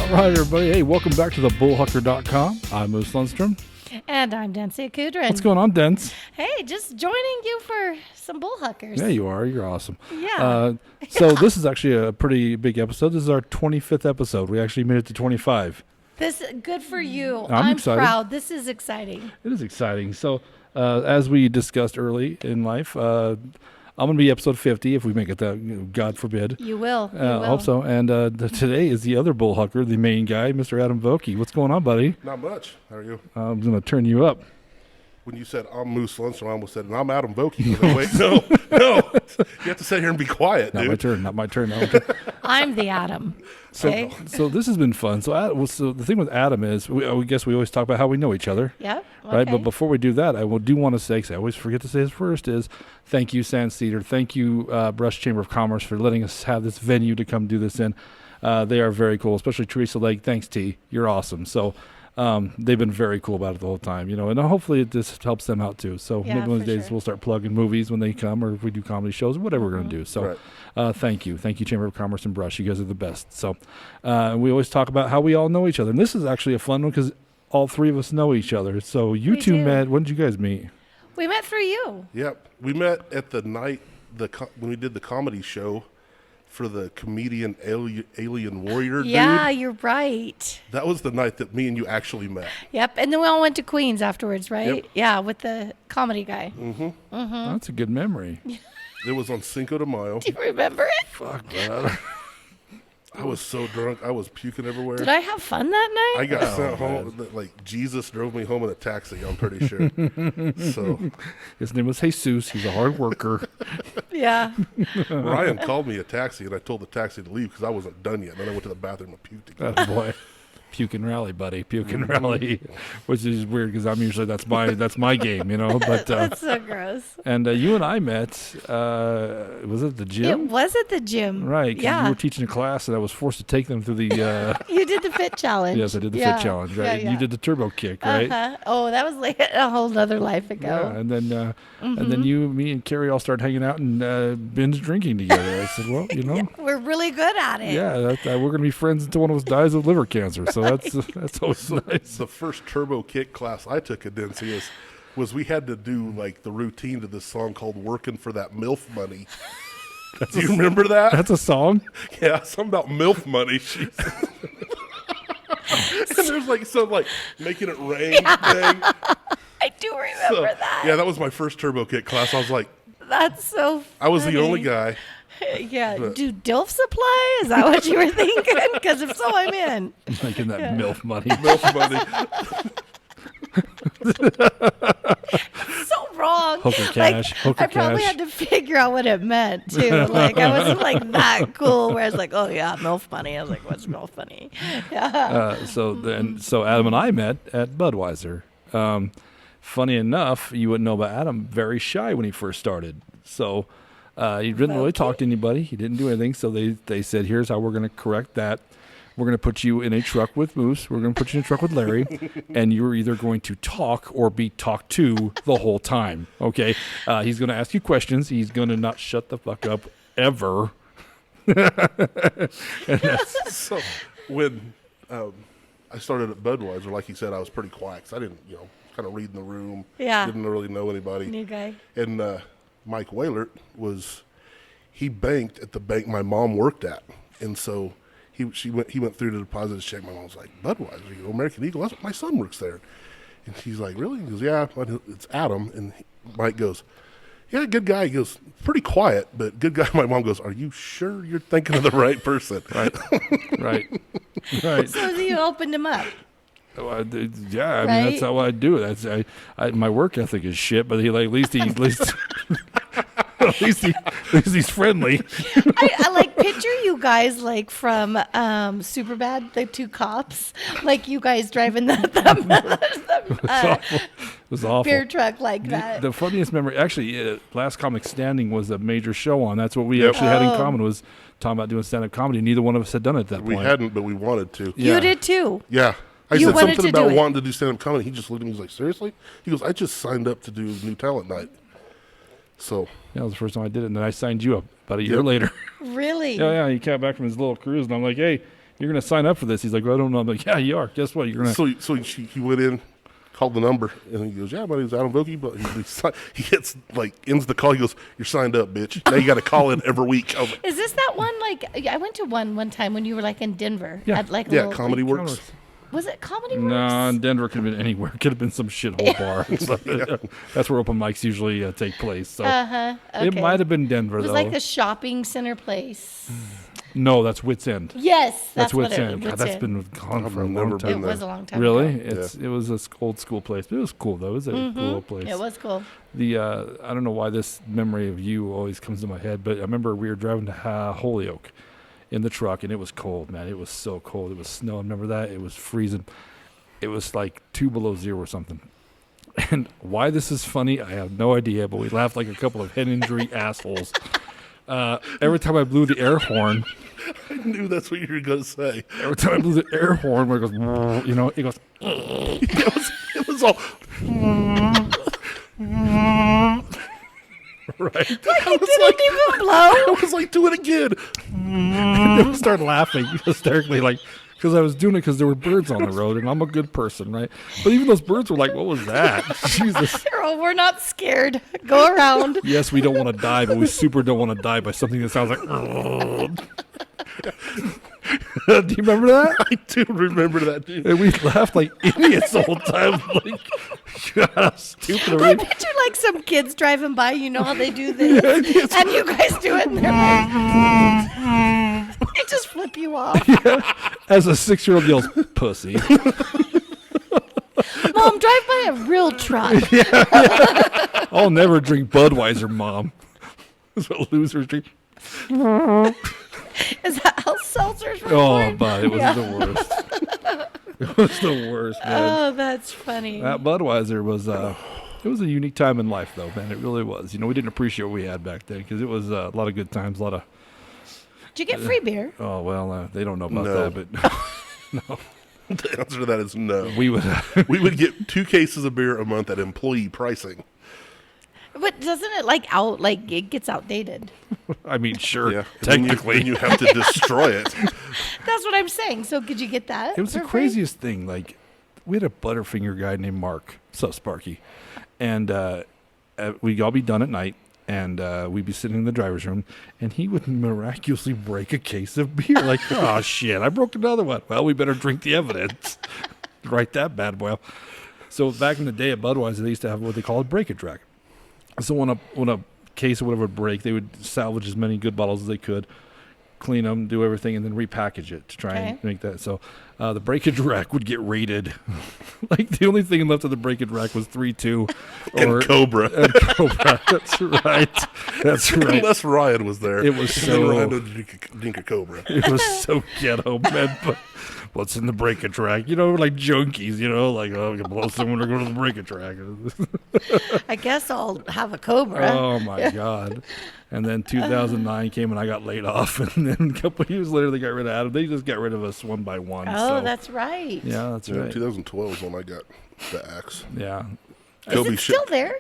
All right, everybody. Hey, welcome back to the Bullhucker.com. I'm Moose Lundstrom. And I'm Dancy Kudrin. What's going on, Dens? Hey, just joining you for some Bullhuckers. Yeah, you are. You're awesome. Yeah. So this is actually a pretty big episode. This is our 25th episode. We actually made it to 25. Good for you. I'm excited. Proud. This is exciting. It is exciting. So as we discussed early in life, I'm going to be episode 50 if we make it that, God forbid. You will. I hope so. And today is the other Bullhucker, the main guy, Mr. Adam Vocke. What's going on, buddy? Not much. How are you? I'm going to turn you up. When you said I'm Moose Lundstrom, I almost said, and I'm Adam Vocke. Like, wait, no. You have to sit here and be quiet, dude. Not my turn. I'm the Adam. So this has been fun. So the thing with Adam is, we guess we always talk about how we know each other. Yep. Okay. Right. But before we do that, do want to say, because I always forget to say this first, is thank you, Sand Cedar. Thank you, Brush Chamber of Commerce, for letting us have this venue to come do this in. They are very cool, especially Teresa Lake. Thanks, T. You're awesome. So they've been very cool about it the whole time, and hopefully this helps them out too. So maybe one of these days we'll start plugging movies when they come, or if we do comedy shows, or whatever we're going to do. So thank you, Chamber of Commerce and Brush. You guys are the best. So we always talk about how we all know each other, and this is actually a fun one because all three of us know each other. So you two met. When did you guys meet? We met through you. Yep. We met at the night when we did the comedy show for the comedian Alien Warrior dude. Yeah, you're right. That was the night that me and you actually met. Yep. And then we all went to Queens afterwards, right? Yep. Yeah, with the comedy guy. Mm-hmm. That's a good memory. It was on Cinco de Mayo. Do you remember it? Fuck, man. I was so drunk. I was puking everywhere. Did I have fun that night? I got sent home. Like, Jesus drove me home in a taxi, I'm pretty sure. So his name was Jesus. He's a hard worker. Yeah. Ryan called me a taxi, and I told the taxi to leave because I wasn't done yet. Then I went to the bathroom and puked again. Oh, boy. Puke and rally, buddy. Puke and rally, which is weird because I'm usually that's my game, But that's so gross. And you and I met. Was it the gym? It was at the gym, right? Yeah. You were teaching a class, and I was forced to take them through the. You did the fit challenge. Yes, I did the fit challenge. Right, Yeah. You did the turbo kick, right? Oh, that was like a whole other life ago. Yeah, and then me and Carrie all started hanging out and binge drinking together. I said, well, Yeah, we're really good at it. Yeah, we're gonna be friends until one of us dies of liver cancer. So that's always nice. The first turbo kick class I took at Dency was we had to do like the routine to this song called "Working for That MILF Money." Do you remember that? That's a song? Yeah, something about MILF money. And there's like some like making it rain thing. I do remember that. Yeah, that was my first turbo kick class. I was like, that's so funny. I was the only guy. Yeah, do DILF supply? Is that what you were thinking? Because if so, I'm in. Making that MILF money. MILF money. So wrong. Hooker cash. I probably had to figure out what it meant too. Like I wasn't like that cool. Where I was like, oh yeah, MILF money. I was like, what's MILF money? Yeah. So Adam and I met at Budweiser. Funny enough, you wouldn't know about Adam. Very shy when he first started. So. He didn't really talk to anybody. He didn't do anything. So they said, here's how we're going to correct that. We're going to put you in a truck with Moose. We're going to put you in a truck with Larry. And you're either going to talk or be talked to the whole time. Okay? He's going to ask you questions. He's going to not shut the fuck up ever. So when I started at Budweiser, like you said, I was pretty quiet. 'Cause I didn't, kind of read in the room. Yeah. Didn't really know anybody. New guy. And Mike Whalert he banked at the bank my mom worked at, and so he went through to deposit his check. My mom was like, Budweiser, American Eagle, my son works there. And she's like, really? He goes, yeah, it's Adam. And Mike goes, yeah, good guy. He goes, pretty quiet, but good guy. My mom goes, are you sure you're thinking of the right person? Right. So you opened him up. Yeah, I mean that's how I do it. My work ethic is shit, but at least he's friendly. I like picture you guys like from Superbad, the two cops, like you guys driving the It was awful. beer truck like that. The funniest memory, actually, Last Comic Standing was a major show on. That's what we actually had in common, was talking about doing stand-up comedy. Neither one of us had done it at that point. We hadn't, but we wanted to. You did too. Yeah. I You said wanted something to do about it. wanting to do stand-up comedy. He just looked at me. He was like, seriously? He goes, I just signed up to do New Talent Night. So that was the first time I did it, and then I signed you up about a year later. Really? Yeah, he came back from his little cruise, and I'm like, hey, you're going to sign up for this. He's like, well, I don't know. I'm like, yeah, you are. Guess what? You're going to. So he went in, called the number, and he goes, yeah, my name's Adam Vocke, but he hits, like, ends the call. He goes, you're signed up, bitch. Now you got to call in every week. I was like, Is this that one? Like, I went to one time when you were like in Denver. Yeah. At, like, a yeah, little, Comedy like, Works. Was it Comedy Works? No, in Denver could have been anywhere. Could have been some shithole bar. That's where open mics usually take place. So Okay. it might have been Denver, It was though. like the shopping center place. No, that's Wits End. Yes, That's what Wits it End. was. God, that's been gone for a I've long never time. It been was there. a long time Really? ago. It was a old school place, but it was cool though. It was a cool place. It was cool. The I don't know why this memory of you always comes to my head, but I remember we were driving to Holyoke in the truck, and it was cold, man. It was so cold. It was snow. I remember that. It was freezing. It was like 2 below zero or something. And why this is funny, I have no idea, but we laughed like a couple of head injury assholes. Every time I blew the air horn, I knew that's what you were going to say. every time I blew the air horn, where it goes, you know, it goes, It was all, right. It didn't even blow. I was like, do it again. And they would start laughing hysterically, like, because I was doing it because there were birds on the road, and I'm a good person, right? But even those birds were like, what was that? Jesus. Girl, we're not scared. Go around. Yes, we don't want to die, but we super don't want to die by something that sounds like. Do you remember that? I do remember that, dude. And we laughed like idiots the whole time. Like, God, how stupid are I we? picture like some kids driving by. You know how they do this, and you guys do it, and they're like, they just flip you off. As a 6-year-old yells, pussy. Mom, drive by a real truck. I'll never drink Budweiser, Mom. That's what losers drink. Is that how seltzers were Oh, born? but it was the worst. It was the worst, man. Oh, that's funny. That Budweiser was it was a unique time in life, though, man. It really was. You know, we didn't appreciate what we had back then because it was a lot of good times, a lot of. Did you get free beer? Oh well, they don't know about No. that, but no, The answer to that is no. we would. We would get 2 cases of beer a month at employee pricing. But doesn't it it gets outdated? I mean, sure, Yeah. And technically, then you have to destroy it. That's what I'm saying. So could you get that? it was the for free? craziest thing. Like, we had a Butterfinger guy named Mark, sup Sparky, and we'd all be done at night, and we'd be sitting in the driver's room, and he would miraculously break a case of beer. Like, oh shit, I broke another one. Well, we better drink the evidence. Write that bad boy. So back in the day at Budweiser, they used to have what they call a breakage rack. So when a case or whatever would break, they would salvage as many good bottles as they could, clean them, do everything, and then repackage it to try and make that. So the breakage rack would get raided. Like, the only thing left of the breakage rack was 3-2 And Cobra. and Cobra. That's right. That's right. Unless Ryan was there. It was And then so- Ryan would drink a Cobra. It was so ghetto, man. But what's in the breakage rack? You know, like junkies, you know, like, oh, we can blow someone to go to the breakage rack. I guess I'll have a Cobra. Oh, my God. And then 2009 came and I got laid off. And then a couple of years later, they got rid of Adam. They just got rid of us one by one. Oh, so. that's right. Yeah, that's Yeah, right. 2012 is when I got the axe. Yeah. Is Kobe it still there?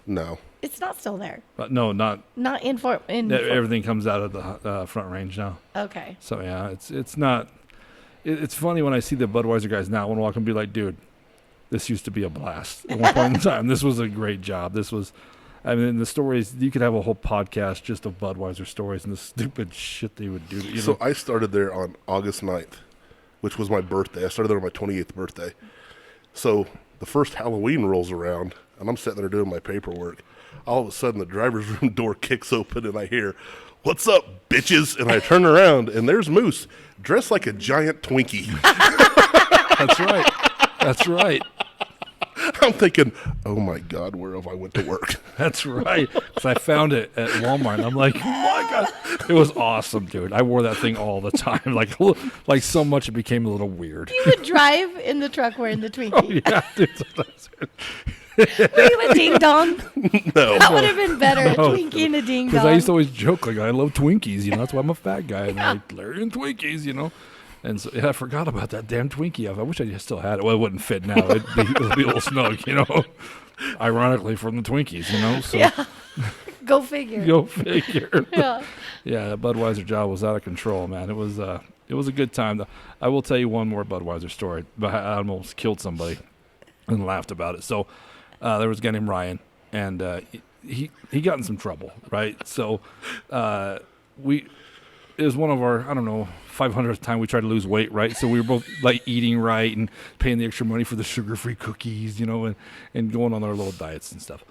No. It's not still there. But no, not. Not Everything comes out of the Front Range now. Okay. So, yeah, it's not. It's funny when I see the Budweiser guys now. I want to walk and be like, dude, this used to be a blast at one point in time. This was a great job. This was. I mean, the stories, you could have a whole podcast just of Budweiser stories and the stupid shit they would do. You So know? I started there on August 9th, which was my birthday. I started there on my 28th birthday. So the first Halloween rolls around, and I'm sitting there doing my paperwork. All of a sudden, the driver's room door kicks open, and I hear, "What's up, bitches?" And I turn around, and there's Moose, dressed like a giant Twinkie. That's right. That's right. I'm thinking, oh my God, where have I went to work? That's right. Because I found it at Walmart. And I'm like, oh my God. It was awesome, dude. I wore that thing all the time. Like so much it became a little weird. You would drive in the truck wearing the Twinkie. Oh, yeah, dude. Were you a ding dong? No. That would have been better. A No. Twinkie and a ding Because dong. I used to always joke, like, I love Twinkies, you know. That's why I'm a fat guy. And I Larry and Twinkies, you know. And so I forgot about that damn Twinkie. I wish I still had it. Well, it wouldn't fit now. It'd be a little snug, you know. Ironically, from the Twinkies, you know. So Yeah. Go figure. go figure. Yeah. Yeah, the Budweiser job was out of control, man. It was a good time. I will tell you one more Budweiser story. I almost killed somebody and laughed about it. So there was a guy named Ryan, and he got in some trouble, right? So it was one of our, I don't know, 500th time we tried to lose weight, right? So we were both like eating right and paying the extra money for the sugar-free cookies, you know, and going on our little diets and stuff.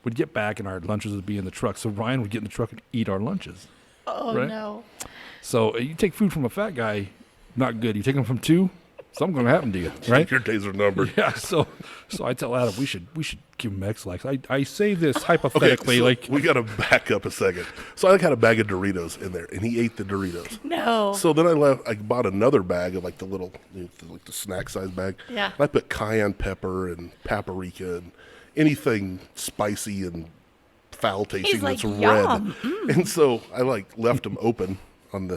We'd get back and our lunches would be in the truck. So Ryan would get in the truck and eat our lunches. Oh, right? no. So you take food from a fat guy, not good. You take them from two, something's going to happen to you, right? Your days are numbered. Yeah. So I tell Adam we should give him X-Lax. I say this hypothetically, Okay, so we got to back up a second. So I had a bag of Doritos in there, and he ate the Doritos. No. So then I bought another bag of like the little, like the snack size bag. Yeah. And I put cayenne pepper and paprika and anything spicy and foul tasting He's like, that's red. "Yum, And so I like left them open in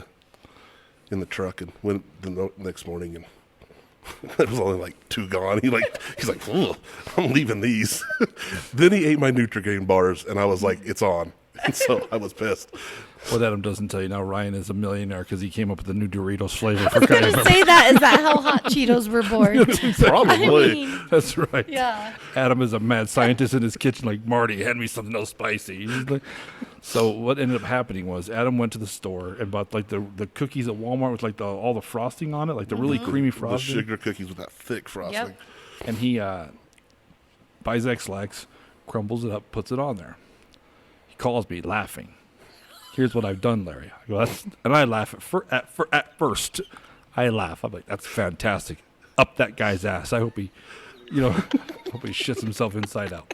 the truck and went the next morning and there was only like two gone. He's like, "Ugh, I'm leaving these." Then he ate my Nutri-Grain bars and I was like, it's on. And so I was pissed. What Adam doesn't tell you now, Ryan is a millionaire because he came up with the new Doritos flavor. I was going to say that. Is that how hot Cheetos were born? Probably. I mean, That's right. yeah. Adam is a mad scientist in his kitchen, like, Marty, hand me something else spicy. He's like, so what ended up happening was Adam went to the store and bought like the cookies at Walmart with like all the frosting on it, like the really creamy The frosting. sugar cookies with that thick frosting. Yep. And he buys X-Lax, crumbles it up, puts it on there. He calls me laughing. Here's what I've done, Larry. I go, and I laugh at first. I laugh. I'm like, that's fantastic. Up that guy's ass. I hope he, hope he shits himself inside out.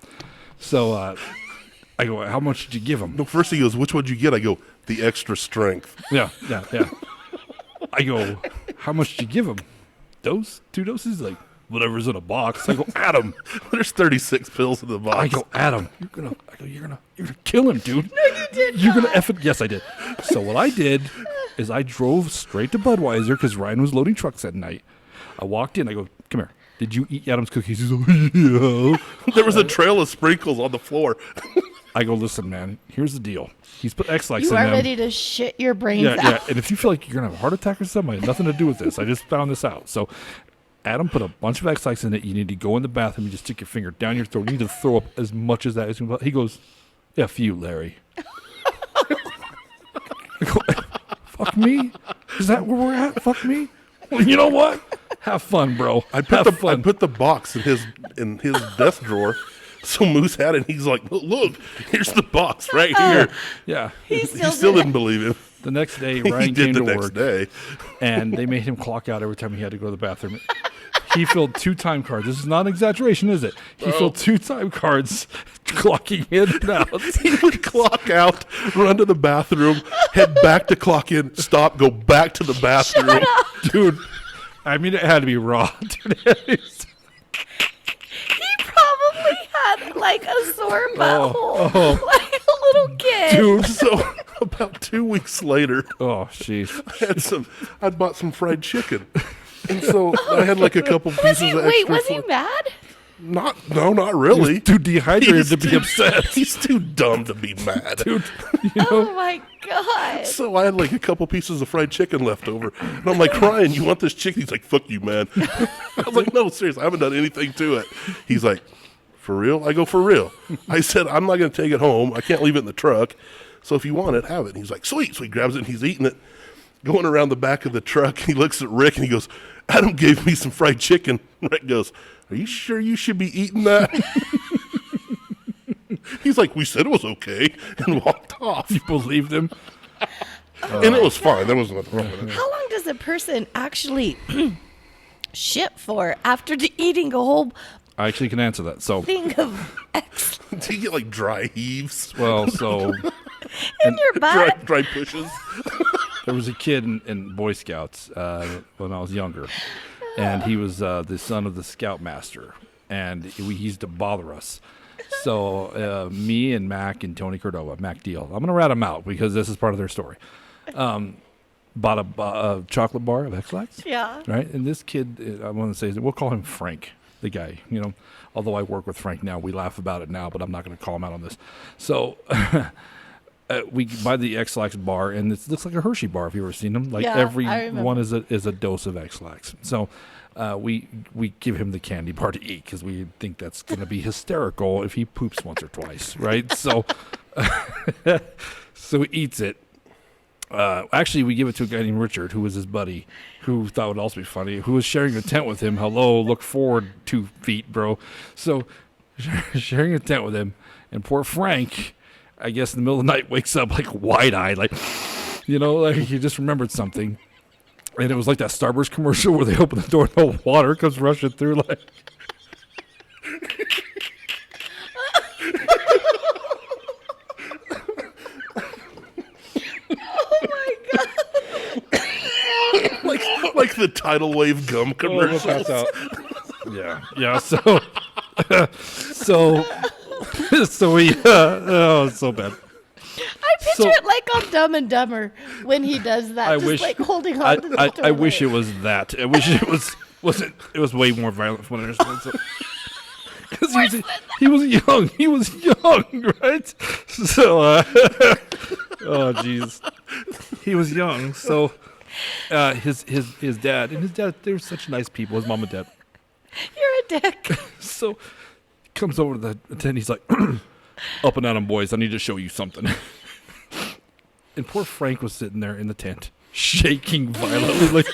So I go, how much did you give him? No, first he goes, which one did you get? I go, the extra strength. Yeah. I go, how much did you give him? Dose? 2 doses? Like, whatever's in a box. I go, Adam. There's 36 pills in the box. I go, Adam, you're gonna kill him, dude. No, you did You're not. gonna F it. Yes, I did. So what I did is I drove straight to Budweiser because Ryan was loading trucks that night. I walked in. I go, come here. Did you eat Adam's cookies? He's like, yeah. There was a trail of sprinkles on the floor. I go, listen, man. Here's the deal. He's put X-Lax You in are them. ready to shit your brains Yeah, out. yeah. And if you feel like you're gonna have a heart attack or something, I had nothing to do with this. I just found this out. So Adam put a bunch of X-Lax in it. You need to go in the bathroom. You just stick your finger down your throat. You need to throw up as much as that as you can. He goes, F you, Larry. I go, fuck me? Is that where we're at? Fuck me? Well, you know what? Have fun, bro. I Have fun. put the box in his desk drawer. So Moose had it. And he's like, look, here's the box right here. Yeah. He He still did didn't believe it. The next day, He Ryan did came the to next work, day. and they made him clock out every time he had to go to the bathroom. He filled 2 time cards. This is not an exaggeration, is it? He filled 2 time cards, clocking in and out. He would clock out, run to the bathroom, head back to clock in, stop, go back to the bathroom. Dude, I mean, it had to be raw. Dude, He probably had like a sore butthole, like a little kid. dude. So about 2 weeks later, Oh, jeez. I'd bought some fried chicken. And so I had like a couple pieces of extra. Was he mad? Not really. Too dehydrated He's to be too- upset. He's too dumb to be mad. Dude, you know? Oh my god! So I had like a couple pieces of fried chicken left over. And I'm like, Ryan, you want this chicken? He's like, fuck you, man. I was like, no, seriously, I haven't done anything to it. He's like, for real? I go, for real. I said, I'm not going to take it home. I can't leave it in the truck. So if you want it, have it. And he's like, sweet. So he grabs it and he's eating it. Going around the back of the truck, he looks at Rick and he goes, Adam gave me some fried chicken. Rick goes, are you sure you should be eating that? He's like, we said it was okay, and walked off. You believed him? And it was fine. There was nothing wrong with it. How long does a person actually shit for after eating a whole I actually can answer that. So, thing of X Do you get like dry heaves? well, so in your butt? Dry pushes? there was a kid in Boy Scouts when I was younger, and he was the son of the scoutmaster, and he used to bother us. So me and Mac and Tony Cordova, Mac Deal, I'm going to rat them out because this is part of their story, bought a chocolate bar of X-Lax, Yeah. right? And this kid, I want to say, we'll call him Frank. the guy. Although I work with Frank now, we laugh about it now, but I'm not going to call him out on this. So we buy the X-Lax bar, and it looks like a Hershey bar. Have you ever seen them? Like every one is a dose of X-Lax. So we give him the candy bar to eat because we think that's going to be hysterical if he poops once or twice, right? So so he eats it. Actually, we give it to a guy named Richard, who was his buddy, who thought it would also be funny, who was sharing a tent with him. Hello, look forward 2 feet, bro. So sharing a tent with him, and poor Frank, I guess in the middle of the night, wakes up like wide-eyed, like he just remembered something. And it was like that Starburst commercial where they open the door and the water comes rushing through, like... like the tidal wave gum commercials. Yeah. So we it's so bad. I picture it like on Dumb and Dumber when he does that, like holding on to the toilet. I wish it was that. I wish it wasn't. It was way more violent from what I understand. Because he was young. He was young, right? So, oh jeez, he was young. So, his dad, they were such nice people. His mom and dad. You're a dick. So, comes over to the tent. He's like, "Up and at 'em, boys. I need to show you something." And poor Frank was sitting there in the tent, shaking violently, like.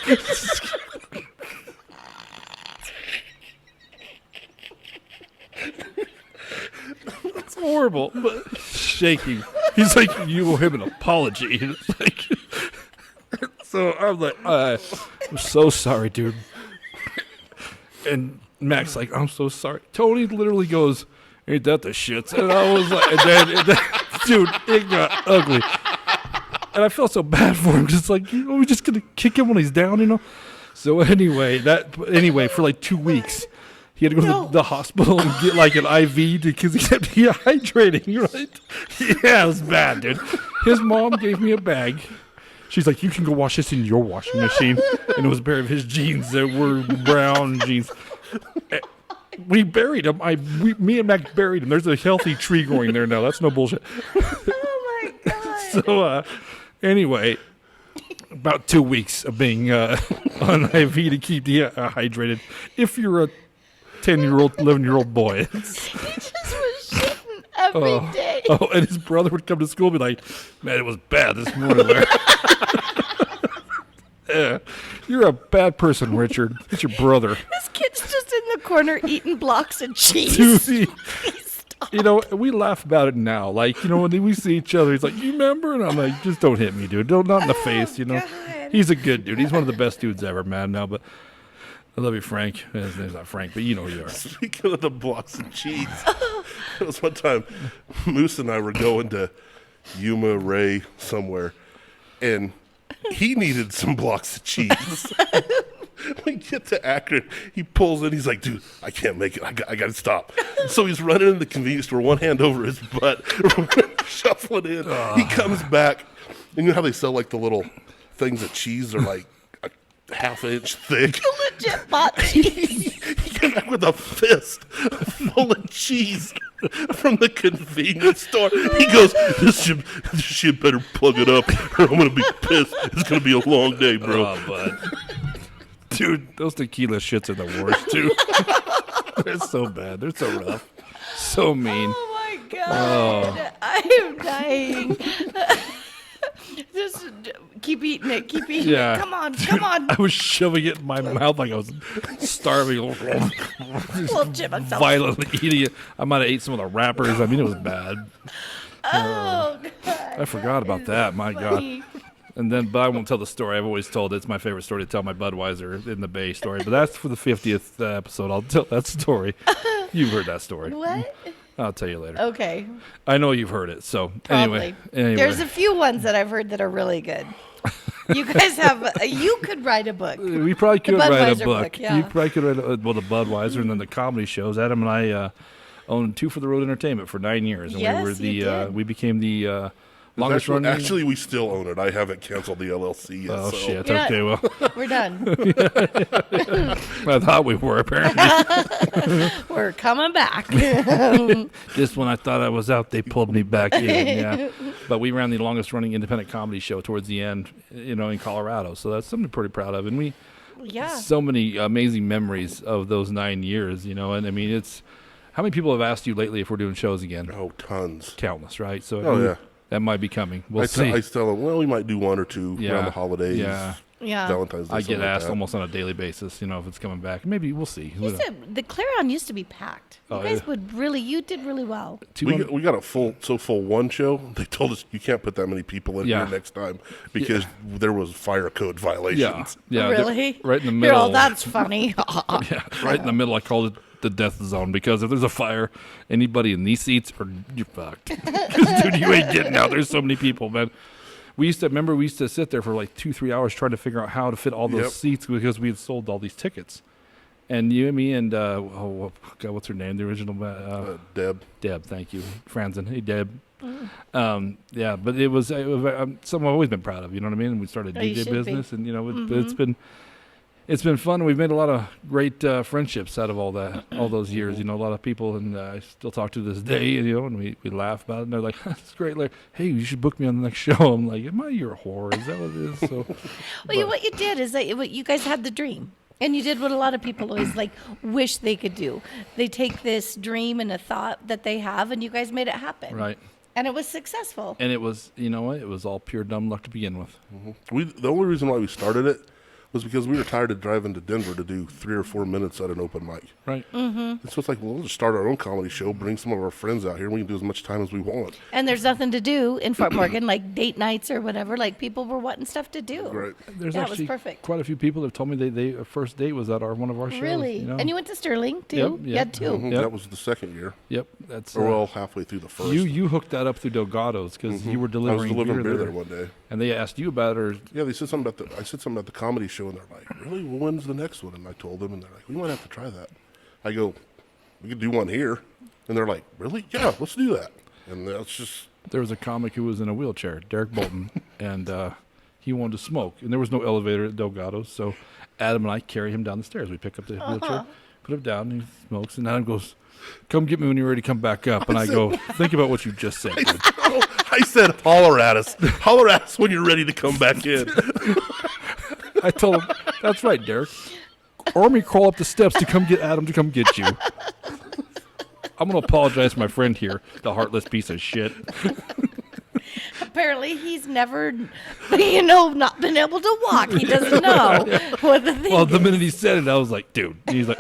It's horrible, but shaking. He's like, "You owe him an apology." And it's like, so I'm like, "I'm so sorry, dude." And Mac's like, "I'm so sorry." Tony literally goes, "Ain't that the shits?" And I was like, and then dude, it got ugly. And I felt so bad for him, just like, are we just gonna kick him when he's down, So anyway, for like 2 weeks, he had to go to the hospital and get like an IV because he kept dehydrating, right? Yeah, it was bad, dude. His mom gave me a bag. She's like, "You can go wash this in your washing machine." And it was a pair of his jeans that were brown jeans. We buried him. Me and Mac buried him. There's a healthy tree growing there now. That's no bullshit. Oh my god. So anyway, about 2 weeks of being on IV to keep dehydrated. If you're a 10-year-old, 11-year-old boy. He just was shitting every day. Oh, and his brother would come to school and be like, "Man, it was bad this morning." Yeah, you're a bad person, Richard. It's your brother. This kid's just in the corner eating blocks of cheese. Dude, we laugh about it now. Like, when we see each other, he's like, "You remember?" And I'm like, "Just don't hit me, dude. Not in the face, God. He's a good dude. He's one of the best dudes ever, man. Now, but I love you, Frank. His name's not Frank, but you know who you are. Speaking of the blocks of cheese, it was one time Moose and I were going to Yuma, Ray, somewhere, and he needed some blocks of cheese. We get to Akron, he pulls in, he's like, "Dude, I can't make it. I got to stop." So he's running in the convenience store, one hand over his butt, shuffling in. He comes back, and you know how they sell like the little things of cheese are like a half-inch thick? You legit bought cheese. He came back with a fist full of cheese from the convenience store. He goes, this shit better plug it up or I'm going to be pissed. It's going to be a long day, bro." Oh, bud. Dude, those tequila shits are the worst, too. They're so bad. They're so rough. So mean. Oh, my God. I am dying. Just keep eating it. Keep eating it. Come on. Come on. I was shoving it in my mouth like I was starving. Just violently eating it. I might have ate some of the wrappers. I mean, it was bad. Oh, God. I forgot about that. My God. But I won't tell the story. I've always told it. It's my favorite story to tell, my Budweiser in the Bay story. But that's for the 50th episode. I'll tell that story. You've heard that story. What? I'll tell you later. Okay. I know you've heard it. So Probably. Anyway. There's a few ones that I've heard that are really good. You guys you could write a book. We probably could write a book. Yeah. You probably could write the Budweiser and then the comedy shows. Adam and I owned Two for the Road Entertainment for 9 years. And Yes, we were you did. we became the Longest running. Actually, we still own it. I haven't canceled the LLC yet. Oh so. shit! You're not- Okay, well, We're done. I thought we were apparently. We're coming back. Just when I thought I was out, they pulled me back in. Yeah, but we ran the longest running independent comedy show towards the end, in Colorado. So that's something pretty proud of, and we Yeah. so many amazing memories of those 9 years. And I mean, it's how many people have asked you lately if we're doing shows again? Oh, tons. Countless, right? So Oh, yeah. that might be coming. We'll I see. tell them, well, we might do one or two Yeah. around the holidays. Yeah. Yeah. Valentine's Day. I something get like asked that. almost on a daily basis, if it's coming back. Maybe we'll see. The Clarion used to be packed. You Oh, guys yeah. you did really well. We got a full one show. They told us you can't put that many people in Yeah. here next time because there was fire code violations. Yeah. Really? Right in the You're middle. all, that's funny. Yeah, right in the middle. I called it the death zone because if there's a fire, anybody in these seats, you're fucked. 'Cause, dude, you ain't getting out. There's so many people, man. We used to sit there for like 2-3 hours trying to figure out how to fit all those Yep. seats because we had sold all these tickets. And you and me and God, what's her name? The original Deb. Deb. Thank you, Franzen. Hey, Deb. Yeah, but it was something I've always been proud of. You know what I mean? We started Oh, you DJ should be. business, and it's been fun. We've made a lot of great friendships out of all those years. A lot of people, and I still talk to this day. And we laugh about it. And they're like, "That's great." Like, hey, you should book me on the next show. I'm like, "Am I your whore? Is that what it is?" So, Well, what you did is that you guys had the dream. And you did what a lot of people always wish they could do. They take this dream and a thought that they have, and you guys made it happen. right. And it was successful. And it was, it was all pure dumb luck to begin with. The only reason why we started it was because we were tired of driving to Denver to do 3 or 4 minutes at an open mic. Right. And so it's like, well, we'll just start our own comedy show, bring some of our friends out here, and we can do as much time as we want. And there's nothing to do in Fort Morgan, like date nights or whatever. Like people were wanting stuff to do. Right. There's That was actually perfect. quite a few people that have told me their first date was at one of our shows. Really? And you went to Sterling too? Yep, You yep. had two. Mhm. Yep. That was the second year. Yep. That's Or well, halfway through the first. you hooked that up through Delgado's because you were I was delivering delivering beer there. there one day. And they asked you about it. Or, Yeah, they said something about I said something about the comedy show, and they're like, really? Well, when's the next one? And I told them, and they're like, we might have to try that. I go, we could do one here. And they're like, really? Yeah, let's do that. And that's just... there was a comic who was in a wheelchair, Derek Bolton, and he wanted to smoke. And there was no elevator at Delgado's, so Adam and I carry him down the stairs. We pick up the wheelchair, put him down, and he smokes. And Adam goes, come get me when you're ready to come back up. And I go, think about what you just said. dude." I said, holler at us. Holler at us when you're ready to come back in. I told him, that's right, Derek. Army crawl up the steps to come get Adam to come get you. I'm going to apologize to my friend here, the heartless piece of shit. Apparently, he's never, not been able to walk. He doesn't know what the thing Well, the is. minute he said it, I was like, dude. And he's like,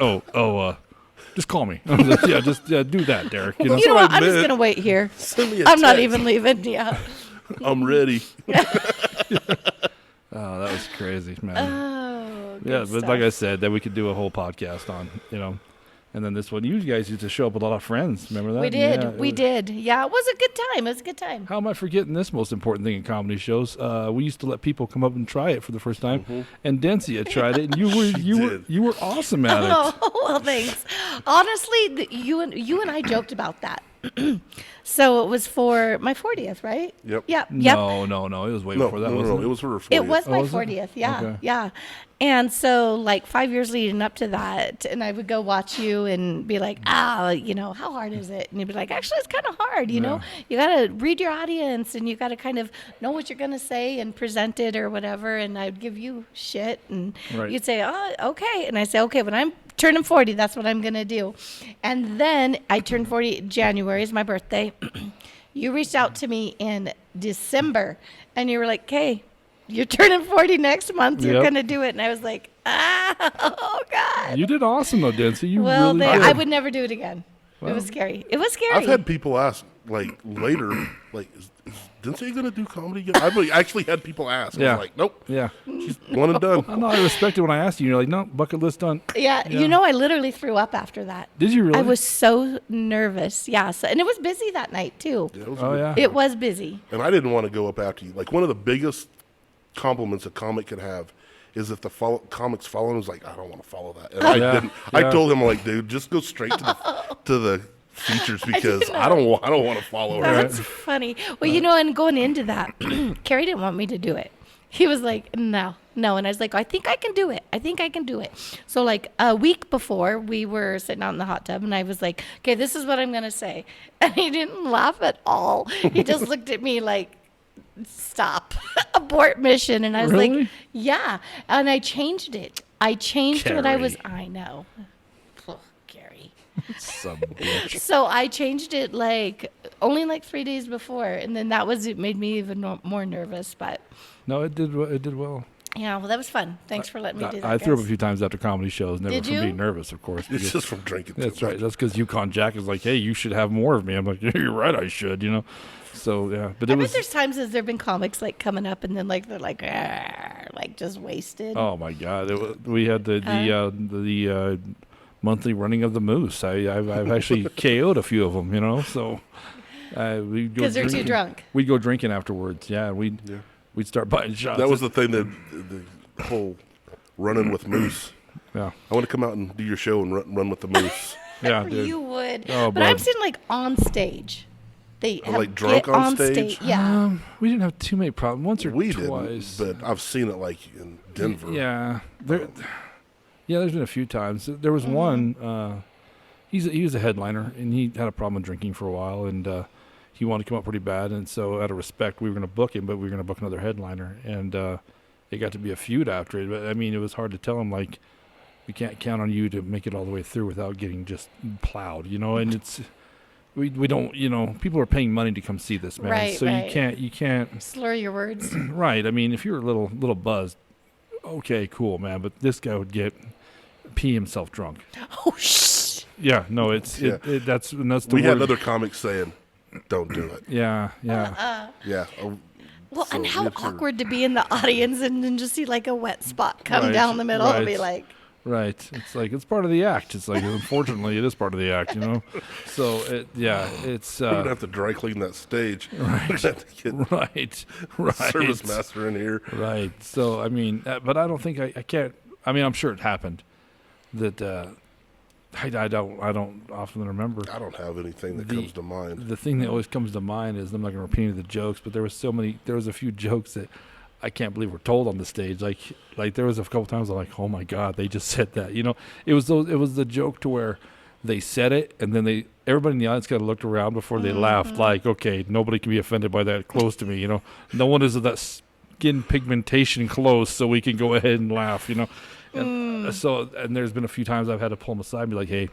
just call me. I was like, yeah, just do that, Derek. You know what what? I I'm just meant. going to wait here. Send me a I'm not text. even leaving. Yeah. I'm ready. Oh, that was crazy, man. Oh, good Yeah, but stuff. like I said, that we could do a whole podcast on, And then this one, you guys used to show up with a lot of friends. Remember that? We did. Yeah, We did. Yeah, it was a good time. It was a good time. How am I forgetting this most important thing in comedy shows? We used to let people come up and try it for the first time, and Dempsey had tried it, and you were awesome at it. Oh, well, thanks. Honestly, you and I joked about that. So it was for my 40th, right? Yep. Yep. No, it was way No, before that, no, wasn't no, it? it was for her 40th. It was my was it? 40th. Yeah. Okay. Yeah. And so 5 years leading up to that, and I would go watch you and be like, how hard is it? And you'd be like, actually, it's kind of hard. You got to read your audience, and you got to kind of know what you're going to say and present it or whatever. And I'd give you shit, and Right. you'd say, oh, okay. And I say, okay, when I'm turning 40, that's what I'm going to do. And then I turned 40, January is my birthday. You reached out to me in December, and you were like, okay, you're turning 40 next month. You're Yep. going to do it. And I was like, oh, God. You did awesome though, Dempsey. You Well, really I did. would never do it again. It was scary. It was scary. I've had people ask, later, is Dempsey going to do comedy again? I've actually had people ask. I Yeah. was like, nope. Yeah. She's one and done. I know. I respected when I asked you. You're like, no, bucket list done. Yeah, I literally threw up after that. Did you really? I was so nervous. Yeah. So, and it was busy that night, too. Yeah, it was Oh good. yeah. It was busy. And I didn't want to go up after you. One of the biggest compliments a comic can have is if the comics follow him, is like, I don't want to follow that. And I Yeah, didn't. I yeah. told him, dude, just go straight to the features because I don't want to follow her. That's funny. Well, and going into that, Carrie didn't want me to do it. He was like, no. And I was like, I think I can do it. So like a week before, we were sitting out in the hot tub, and I was like, okay, this is what I'm going to say. And he didn't laugh at all. He just looked at me like, stop, abort mission. And I was Really? like, yeah. And I changed it. I changed what I was, Carrie. I know. Oh, Gary. Some bitch. So I changed it only 3 days before. And then it made me even more nervous. But No, it did well. yeah, well, that was fun. Thanks for letting me do that. I threw up a guys. few times after comedy shows, never Did from you? being nervous, of course. It's because- just from drinking. That's too right. much. That's because Yukon Jack is like, hey, you should have more of me. I'm like, you're right, I should, So, yeah. But I it bet was, there's times as there've been comics coming up and then they're like, "Arr," just wasted. oh, my God. We had the monthly running of the moose. I've actually KO'd a few of them, so. We'd go Because they're too drinking. drunk. We'd go drinking afterwards. Yeah, we'd start buying shots. That was the thing that the whole running with moose. Yeah. I want to come out and do your show and run with the moose. Yeah, dude. You would. Oh, but I've bud. seen on stage. They have like drunk get on stage? Yeah. We didn't have too many problems. Once or We twice. didn't, but I've seen it in Denver. Yeah, there's been a few times. There was one. He was a headliner, and he had a problem with drinking for a while, and he wanted to come up pretty bad. And so, out of respect, we were going to book him, but we were going to book another headliner, and it got to be a feud after it. But I mean, it was hard to tell him we can't count on you to make it all the way through without getting just plowed, And it's we don't, people are paying money to come see this, man. Right, so right. you can't. Slur your words. Right. I mean, if you're a little buzzed, okay, cool, man. But this guy would pee himself drunk. Oh, shh. Yeah. No, that's the We word. had other comics saying, "Don't do it." Yeah. Yeah. Well, So and how it's a- awkward to be in the audience and then just see a wet spot come Right, down the middle and right. be like, Right. It's like it's part of the act. It's like unfortunately it is part of the act, So it's We're gonna have to dry clean that stage. Right. We're gonna have to get right. service master in here. Right. So I mean, but I don't think I can't. I mean, I'm sure it happened. That I don't often remember. I don't have anything that The- comes to mind. The thing that always comes to mind is I'm not going to repeat any of the jokes, but there was a few jokes that I can't believe were told on the stage. Like there was a couple times I'm like, oh my God, they just said that. It was the joke to where they said it and then everybody in the audience kind of looked around before they laughed. Like, okay, nobody can be offended by that close to me. No one is of that skin pigmentation close, so we can go ahead and laugh. And so there's been a few times I've had to pull them aside and be like, hey,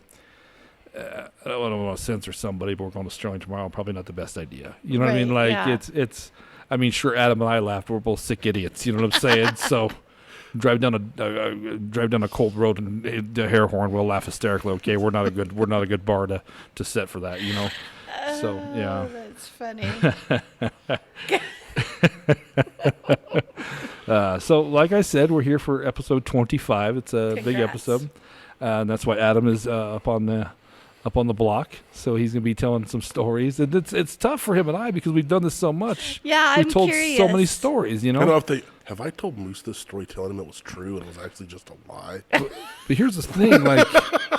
I don't want to censor somebody, but we're going to Sterling tomorrow. Probably not the best idea. You know what I mean? Right, Like yeah. it's. I mean, sure, Adam and I laughed. We're both sick idiots. You know what I'm saying? So drive down a cold road and the hair horn. We'll laugh hysterically. Okay, we're not a good bar to set for that. So yeah. Oh, that's funny. So like I said, we're here for episode 25. It's a big Congrats. episode, and that's why Adam is up on the block. So he's gonna be telling some stories, and it's tough for him and I because we've done this so much. Yeah, we've I'm told curious. so many stories. I don't know if have I told Moose this story telling him it was true and it was actually just a lie? But here's the thing: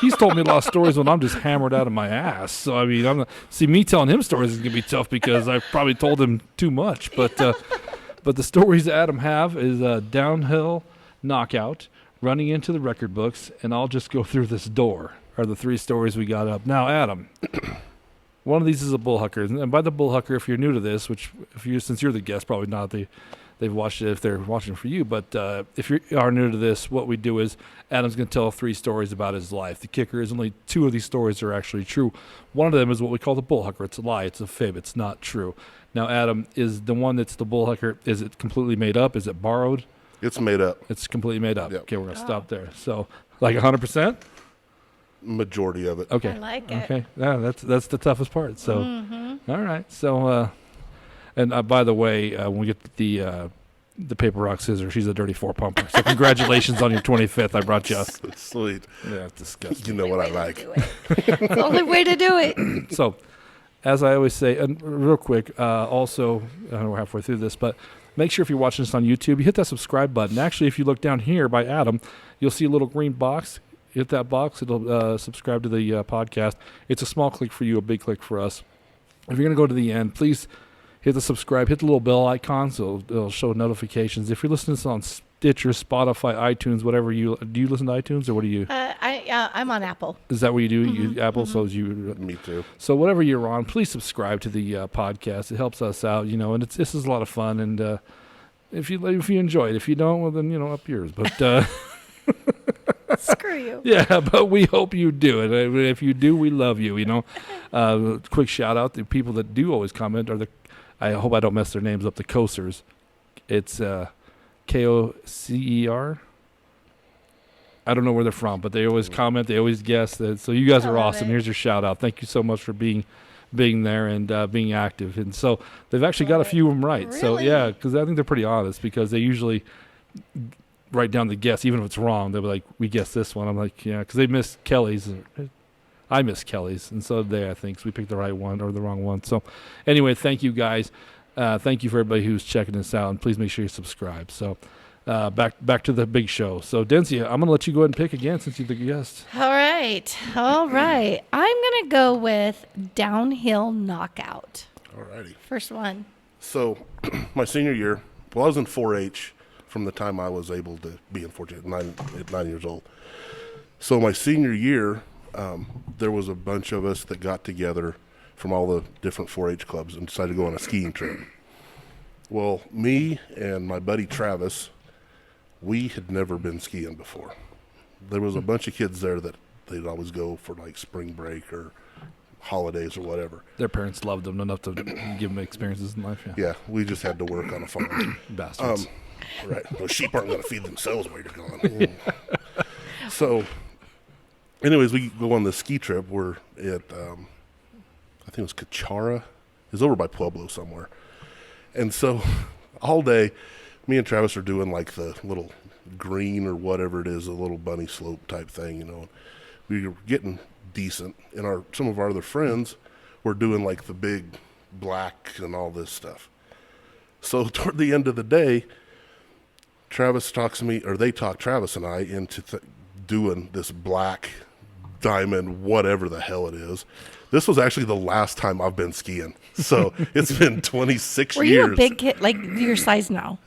he's told me a lot of stories when I'm just hammered out of my ass. So I mean, me telling him stories is gonna be tough because I've probably told him too much. But the stories that Adam have is downhill knockout, running into the record books, and I'll just go through this door. Are the three stories we got up. Now, Adam, one of these is a Bullhucker. And by the Bullhucker, if you're new to this, since you're the guest, probably not, they've watched it if they're watching for you. But if you are new to this, what we do is Adam's going to tell 3 stories about his life. The kicker is only 2 of these stories are actually true. One of them is what we call the Bullhucker. It's a lie. It's a fib. It's not true. Now, Adam, is the one that's the Bullhucker, is it completely made up? Is it borrowed? It's made up. It's completely made up. Yep. Okay, we're going to stop there. So, 100%? Majority of it. Okay. I like it. Okay. Yeah, that's the toughest part. So, all right. So, and by the way, when we get the paper rock scissors, she's a dirty 4 pumper. So congratulations on your 25th. I brought you. Sweet. Yeah, it's disgusting. You know what I like. It's the only way to do it. So, as I always say, and real quick, also, I know we're halfway through this, but make sure if you're watching this on YouTube, you hit that subscribe button. Actually, if you look down here by Adam, you'll see a little green box. hit that box. It'll subscribe to the podcast. It's a small click for you, a big click for us. If you're going to go to the end, please hit the subscribe, hit the little bell icon so it'll show notifications. If you're listening to this on Stitcher, Spotify, iTunes, whatever do you listen to iTunes or what do you? I'm on Apple. Is that what you do? You Apple, so is you. Me too. So whatever you're on, please subscribe to the podcast. It helps us out, and this is a lot of fun. And if you enjoy it, if you don't, well then up yours. But Screw you. yeah, but we hope you do it. If you do, we love you. Quick shout out to people that do always comment I hope I don't mess their names up. The Coasters. It's Kocer. I don't know where they're from, but they always comment. They always guess that. So you guys are awesome. Here's your shout out. Thank you so much for being there and being active. And so they've actually got a few of them right. Really? So yeah, because I think they're pretty honest because they usually write down the guess, even if it's wrong. They'll be like, "We guessed this one." I'm like, "Yeah," because they missed Kelly's. I missed Kelly's, and so did they. I think so. We picked the right one or the wrong one. So anyway, thank you guys. Thank you for everybody who's checking this out, and please make sure you subscribe. So. Back to the big show. So, Denzi, I'm going to let you go ahead and pick again since you're the guest. All right. I'm going to go with Downhill Knockout. All righty. First one. So, my senior year, I was in 4-H from the time I was able to be in 4-H at 9 years old. So, my senior year, there was a bunch of us that got together from all the different 4-H clubs and decided to go on a skiing trip. Well, me and my buddy Travis, we had never been skiing before. There was a bunch of kids there that they'd always go for like spring break or holidays or whatever. Their parents loved them enough to give them experiences in life. Yeah, we just had to work on a farm. Bastards. Right. Those sheep aren't going to feed themselves while you're gone. So, anyways, we go on this ski trip. We're at, I think it was Cachara. It was over by Pueblo somewhere. And so, all day, me and Travis are doing like the little green or whatever it is, a little bunny slope type thing, We were getting decent, and some of our other friends were doing like the big black and all this stuff. So toward the end of the day, Travis talks Travis and I into doing this black diamond, whatever the hell it is. This was actually the last time I've been skiing. So it's been 26 Were years. you a big kid, like your size now?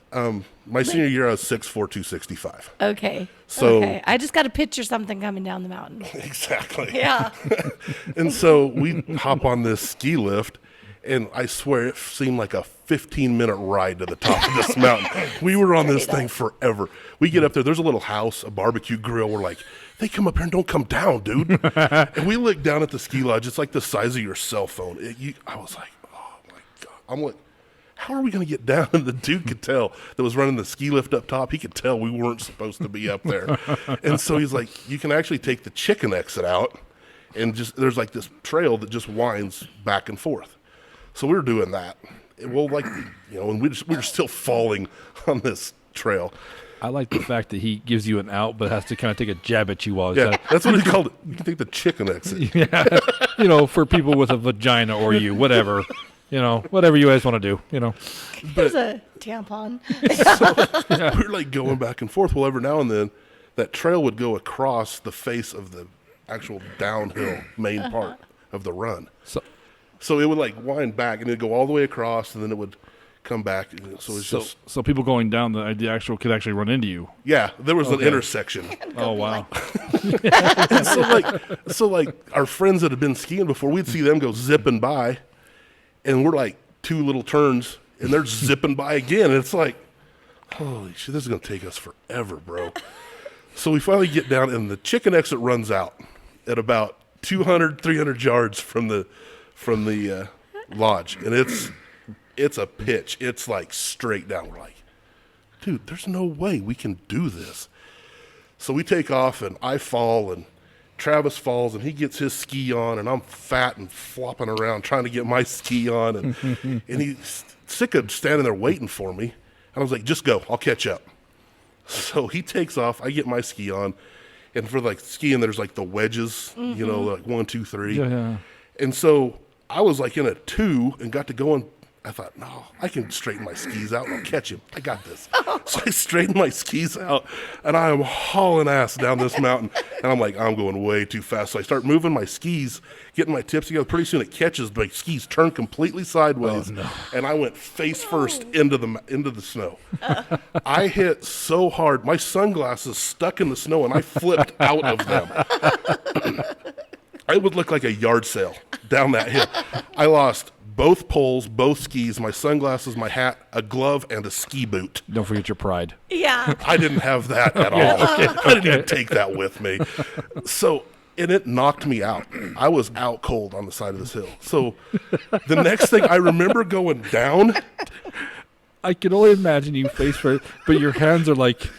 My senior year, I was 6'4", 265. Okay. So I just got to picture something coming down the mountain. Exactly. Yeah. And so we hop on this ski lift, and I swear it seemed like a 15-minute ride to the top of this mountain. We were on this thing forever. We get up there. There's a little house, a barbecue grill. We're like, they come up here and don't come down, dude. And we look down at the ski lodge. It's like the size of your cell phone. I was like, oh, my God. I'm like, how are we going to get down? And the dude could tell that was running the ski lift up top. He could tell we weren't supposed to be up there. And so he's like, you can actually take the chicken exit out, and there's like this trail that just winds back and forth. So we were doing that. Well, and we were still falling on this trail. I like the fact that he gives you an out, but has to kind of take a jab at you while he's Yeah, that's what he called it. You can take the chicken exit. Yeah, for people with a vagina or whatever. Whatever you guys want to do, There's a tampon. So we're like going back and forth. Well, every now and then, that trail would go across the face of the actual downhill main part of the run. So it would like wind back, and it'd go all the way across, and then it would come back. So it's just so people going down the actual could actually run into you. Yeah, there was an intersection. Oh wow! And so like our friends that had been skiing before, we'd see them go zipping by. And we're like 2 little turns, and they're zipping by again. And it's like, holy shit, this is going to take us forever, bro. So we finally get down, and the chicken exit runs out at about 200, 300 yards from the lodge. And it's a pitch. It's like straight down. We're like, dude, there's no way we can do this. So we take off, and I fall, and Travis falls, and he gets his ski on, and I'm fat and flopping around trying to get my ski on, and he's sick of standing there waiting for me. And I was like, just go, I'll catch up. So he takes off, I get my ski on, and for like skiing, there's like the wedges, like 1, 2, 3. Yeah. And so I was like in a 2 and got to going I thought, no, I can straighten my skis out and I'll catch him. I got this. So I straightened my skis out, and I am hauling ass down this mountain. And I'm like, I'm going way too fast. So I start moving my skis, getting my tips together. Pretty soon it catches. My skis turn completely sideways, and I went face first into the snow. I hit so hard, my sunglasses stuck in the snow, and I flipped out of them. I would look like a yard sale down that hill. I lost both poles, both skis, my sunglasses, my hat, a glove, and a ski boot. Don't forget your pride. Yeah. I didn't have that at all. I didn't even take that with me. So, and it knocked me out. I was out cold on the side of this hill. So the next thing I remember going down. I can only imagine you face first, but your hands are like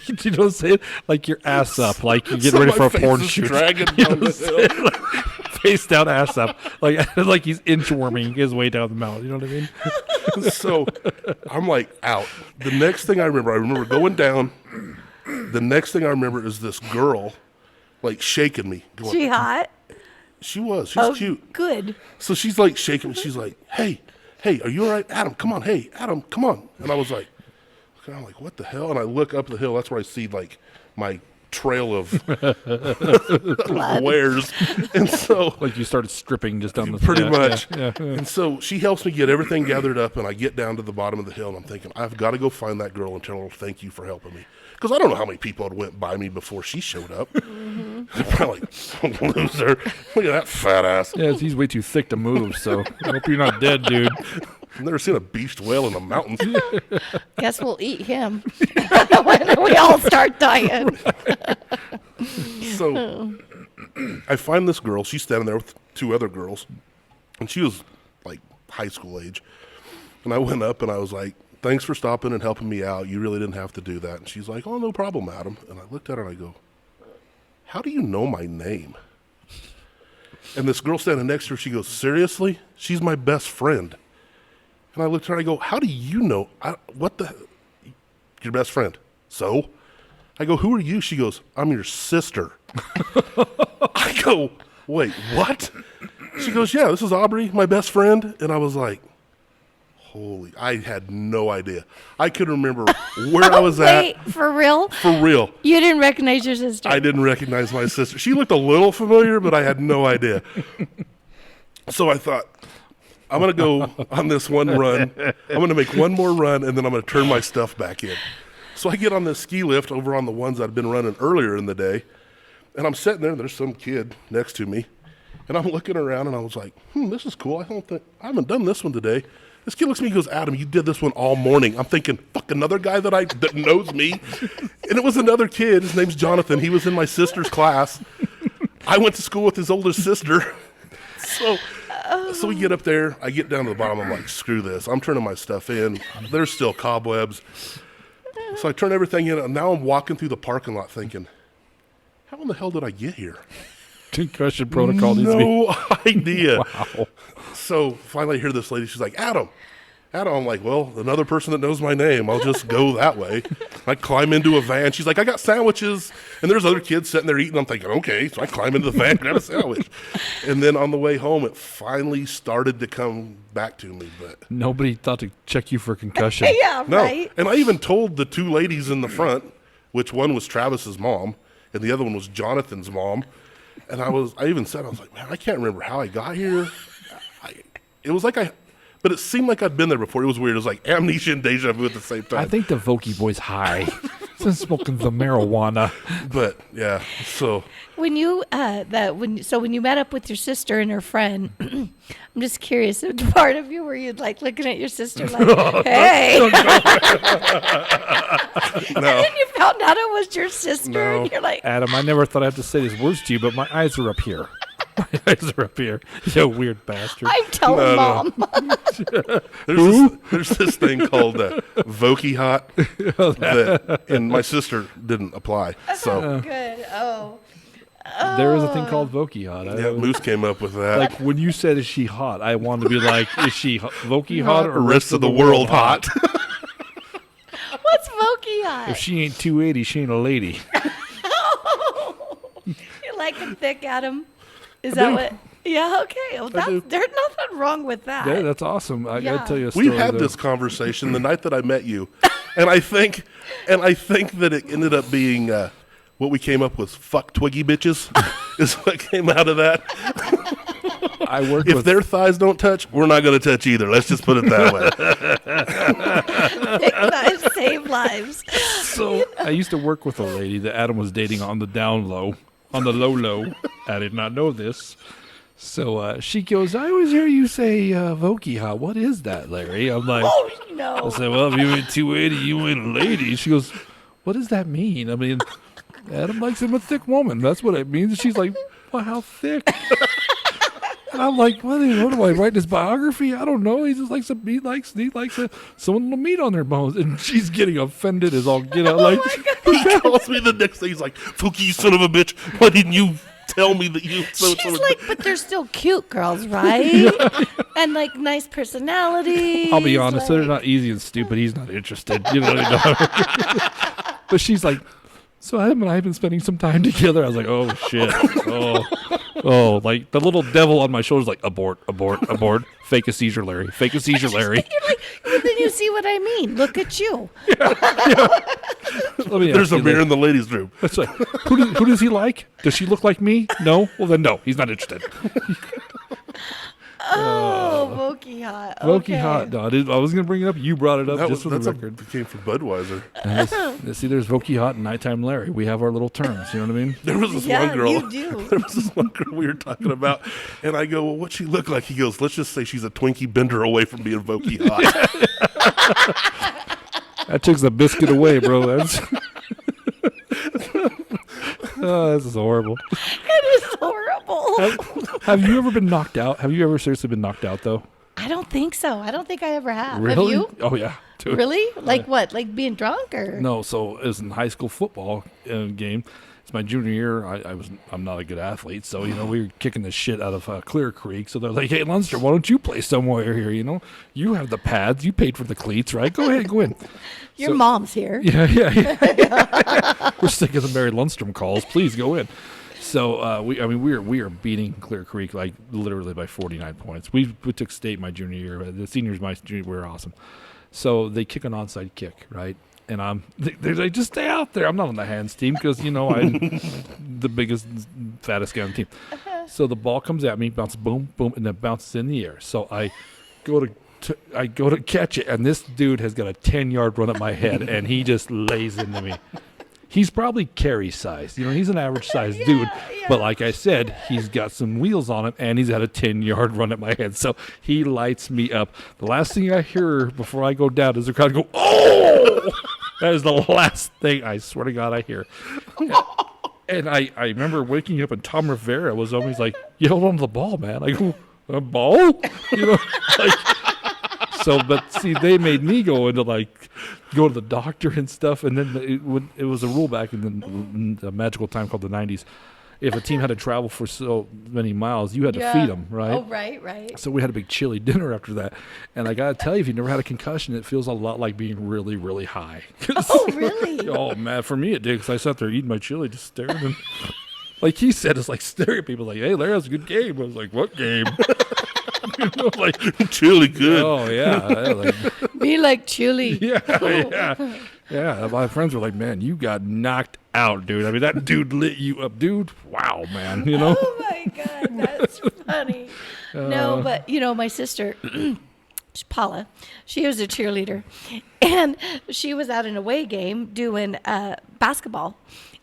you don't say it, like your ass up, like you're getting ready for a porn shoot. Dragging down the hill. Like, face down, ass up, like he's inchworming his way down the mountain. You know what I mean? So I'm like out. The next thing I remember going down. The next thing I remember is this girl, like shaking me. Going, She hot? She was. She was cute. Good. So she's like shaking me. She's like, hey, are you all right? Adam, come on. Hey, Adam, come on. And I was like, okay, I'm like, what the hell? And I look up the hill. That's where I see like my trail of wares. And so like you started stripping just down the pretty much. Yeah. And so she helps me get everything gathered up, and I get down to the bottom of the hill, and I'm thinking, I've got to go find that girl and tell her thank you for helping me. Because I don't know how many people had went by me before she showed up. They're probably like, loser. Look at that fat ass. Yeah, he's way too thick to move, so I hope you're not dead, dude. I've never seen a beached whale in the mountains. Guess we'll eat him when we all start dying. So I find this girl. She's standing there with two other girls, and she was like high school age. And I went up and I was like, thanks for stopping and helping me out. You really didn't have to do that. And she's like, oh, no problem, Adam. And I looked at her and I go, how do you know my name? And this girl standing next to her, she goes, seriously? She's my best friend. And I looked at her and I go, how do you know? Your best friend. So? I go, who are you? She goes, I'm your sister. I go, wait, what? She goes, yeah, this is Aubrey, my best friend. And I was like, holy, I had no idea. I could remember where I was at. Wait, for real? For real. You didn't recognize your sister? I didn't recognize my sister. She looked a little familiar, but I had no idea. So I thought, I'm going to go on this one run. I'm going to make one more run, and then I'm going to turn my stuff back in. So I get on this ski lift over on the ones I'd been running earlier in the day, and I'm sitting there, and there's some kid next to me, and I'm looking around, and I was like, this is cool. I haven't done this one today. This kid looks at me and goes, Adam, you did this one all morning. I'm thinking, fuck, another guy that knows me. And it was another kid. His name's Jonathan. He was in my sister's class. I went to school with his older sister. So we get up there. I get down to the bottom. I'm like, screw this. I'm turning my stuff in. There's still cobwebs. So I turn everything in, and now I'm walking through the parking lot thinking, how in the hell did I get here? Concussion protocol. No idea. Wow. So finally I hear this lady. She's like, Adam. I'm like, well, another person that knows my name. I'll just go that way. I climb into a van. She's like, I got sandwiches. And there's other kids sitting there eating. I'm thinking, okay. So I climb into the van, grab a sandwich. And then on the way home, it finally started to come back to me. But nobody thought to check you for concussion. Yeah, no. right. And I even told the two ladies in the front, which one was Travis's mom, and the other one was Jonathan's mom. And I even said, I was like, man, I can't remember how I got here. But it seemed like I'd been there before. It was weird. It was like amnesia and deja vu at the same time. I think the Vocke boy's high. He's smoking the marijuana. But yeah, so When you when you met up with your sister and her friend, I'm just curious. Which part of you were you like looking at your sister like, hey? no, And then you found out it was your sister, No. and you're like, Adam, I never thought I'd have to say these words to you, but my eyes are up here. My eyes are up here. You weird bastard. I'm telling No. Mom. there's this thing called Vocke hot, and my sister didn't apply. So Good. Oh. There is a thing called Vocke hot. yeah, Moose came up with that. Like when you said, "Is she hot?" I wanted to be like, "Is she Vocke hot or rest of the world hot? What's Vocke hot? If she ain't 280, she ain't a lady." You like it thick, Adam? Is that what? Yeah, okay. Well, do. there's nothing wrong with that. Yeah, that's awesome. I Yeah. gotta tell you a story. We had though. this conversation the night that I met you, and I think that it ended up being what we came up with. Fuck Twiggy bitches is what came out of that. I work If with their thighs don't touch, we're not going to touch either. Let's just put it that way. Big knives save lives. So I used to work with a lady that Adam was dating on the down low, on the low. I did not know this. So she goes, I always hear you say Vocke hot. What is that, Larry? I'm like, Oh, I no. said, well, if you ain't 280, you ain't a lady. She goes, what does that mean? I mean, Adam likes him a thick woman. That's what it means. She's like, well, how thick? And I'm like, what do I write his biography? I don't know. He just likes someone with meat on their bones. And she's getting offended as all get out. Like, He calls me the next day. He's like, Vocke, you son of a bitch. Why didn't you tell me that you... She's like, but they're still cute girls, right? And like nice personalities. I'll be honest, they're like- not easy and stupid. He's not interested. You know what I mean? But she's like, so Adam and I have been spending some time together. I was like, oh, shit. Oh, like the little devil on my shoulder's like, abort. Fake a seizure, Larry. Fake a seizure, Larry. You're like, well, then you see what I mean. Look at you. Let me There's ask a you mirror this. in the ladies' room. It's like, who does he like? Does she look like me? No? Well, then no. He's not interested. Oh, Vocke hot. Vocke Okay. hot. No, I was going to bring it up. You brought it up just for the record. That came from Budweiser. See, there's Vocke hot and nighttime Larry. We have our little terms. You know what I mean? There was this Yeah, one girl. you do. There was this one girl we were talking about, and I go, well, what's she look like? He goes, let's just say she's a Twinkie bender away from being Vocke hot. That takes the biscuit away, bro. That's oh, this is horrible. It is horrible. Have you ever been knocked out? Have you ever seriously been knocked out, though? I don't think so. I don't think I ever have. Really? Have you? Oh, yeah. Dude. Really? Like what? Like being drunk or? No, so it was in high school football game. It's my junior year. I'm not a good athlete, so we were kicking the shit out of Clear Creek. So they're like, "Hey, Lundstrom, why don't you play somewhere here? You have the pads. You paid for the cleats, right? Go ahead, go in." Your So- mom's here. Yeah. We're sick of the Mary Lundstrom calls. Please go in. So we are beating Clear Creek like literally by 49 points. We took state my junior year. The seniors my junior we were awesome. So they kick an onside kick, right? And they're like, just stay out there. I'm not on the hands team because I'm the biggest, fattest guy on the team. So the ball comes at me, bounces, boom, boom, and then bounces in the air. So I go to catch it, and this dude has got a 10-yard run at my head, and he just lays into me. He's probably Carey sized. He's an average sized dude. yeah. But like I said, he's got some wheels on him, and he's had a 10-yard run at my head. So he lights me up. The last thing I hear before I go down is the crowd go, "Oh!" That is the last thing, I swear to God, I hear. And I remember waking up, and Tom Rivera was always like, "You held on to the ball, man." I go, "A ball?" So, but see, they made me go into go to the doctor and stuff, and then it was a rule back in the magical time called the 90s. If a team had to travel for so many miles, you had to feed them, right? Oh, right. So we had a big chili dinner after that, and I gotta tell you, if you never had a concussion, it feels a lot like being really, really high. Oh, really? Oh man, for me it did, because I sat there eating my chili, just staring, and like he said, it's like staring at people, like, "Hey, Larry, that's a good game." I was like, "What game?" Like, Chili good. oh yeah, Be like chili. yeah. My friends were like, "Man, you got knocked out, dude. I mean, that dude lit you up, dude. Wow, man. Oh my God, that's funny. No, but my sister, Paula, she was a cheerleader, and she was at an away game doing basketball.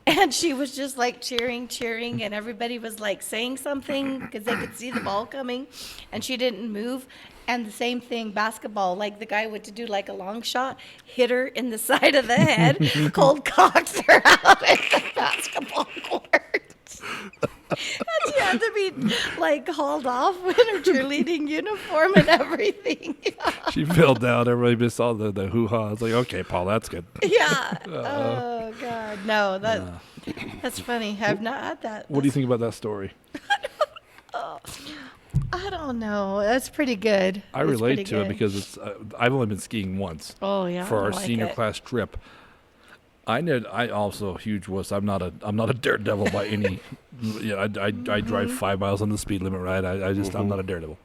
And she was just like cheering, and everybody was like saying something because they could see the ball coming, and she didn't move. And the same thing, basketball, like the guy went to do like a long shot, hit her in the side of the head, cold cocked her out at the basketball court. And she had to be like hauled off with her cheerleading uniform and everything. She fell down. Everybody just saw the hoo-ha. I was like, "Okay, Paul, that's good." Yeah. Oh God, no, that's funny. I've not had that. What do you think about that story? I don't know. That's pretty good. I It's relate pretty to it good. because I've only been skiing once Oh yeah. for I our like senior it. class trip. I also a huge wuss. I'm not a daredevil by any. I drive 5 miles on the speed limit, right? I'm not a daredevil.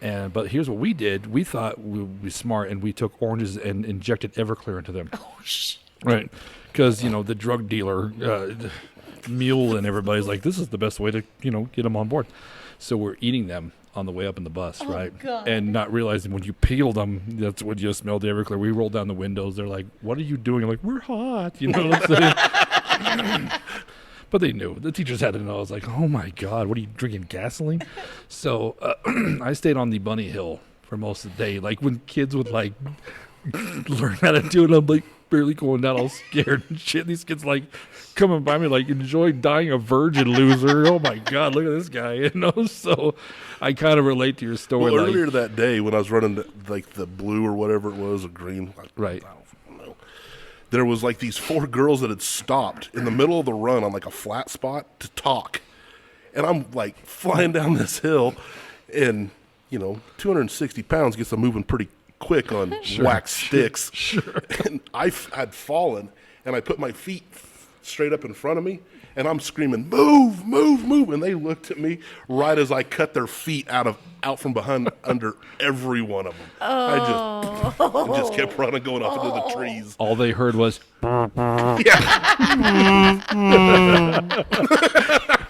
But here's what we did. We thought we would be smart, and we took oranges and injected Everclear into them. Oh shit! Right, because the drug dealer mule and everybody's like, this is the best way to get them on board. So we're eating them on the way up in the bus, right? God. And not realizing when you peeled them, that's when you smelled the Everclear. We rolled down the windows. They're like, "What are you doing?" I'm like, "We're hot," what I'm saying? But they knew. The teachers had to know. I was like, "Oh my God, what are you drinking, gasoline?" So I stayed on the bunny hill for most of the day. Like when kids would like learn how to do it, I'm like barely going down, all scared and shit. These kids like coming by me like, "Enjoy dying a virgin, loser." Oh my God, look at this guy. So I kind of relate to your story. Well, earlier that day when I was running the blue or whatever it was, or green, right? I don't know. There was like these 4 girls that had stopped in the middle of the run on like a flat spot to talk, and I'm like flying down this hill, and 260 pounds gets them moving pretty quick on wax sticks. Sure. And I had fallen, and I put my feet straight up in front of me, and I'm screaming, "Move, move, move!" And they looked at me right as I cut their feet out from behind under every one of them. I just kept running, going off into the trees. All they heard was, Yeah.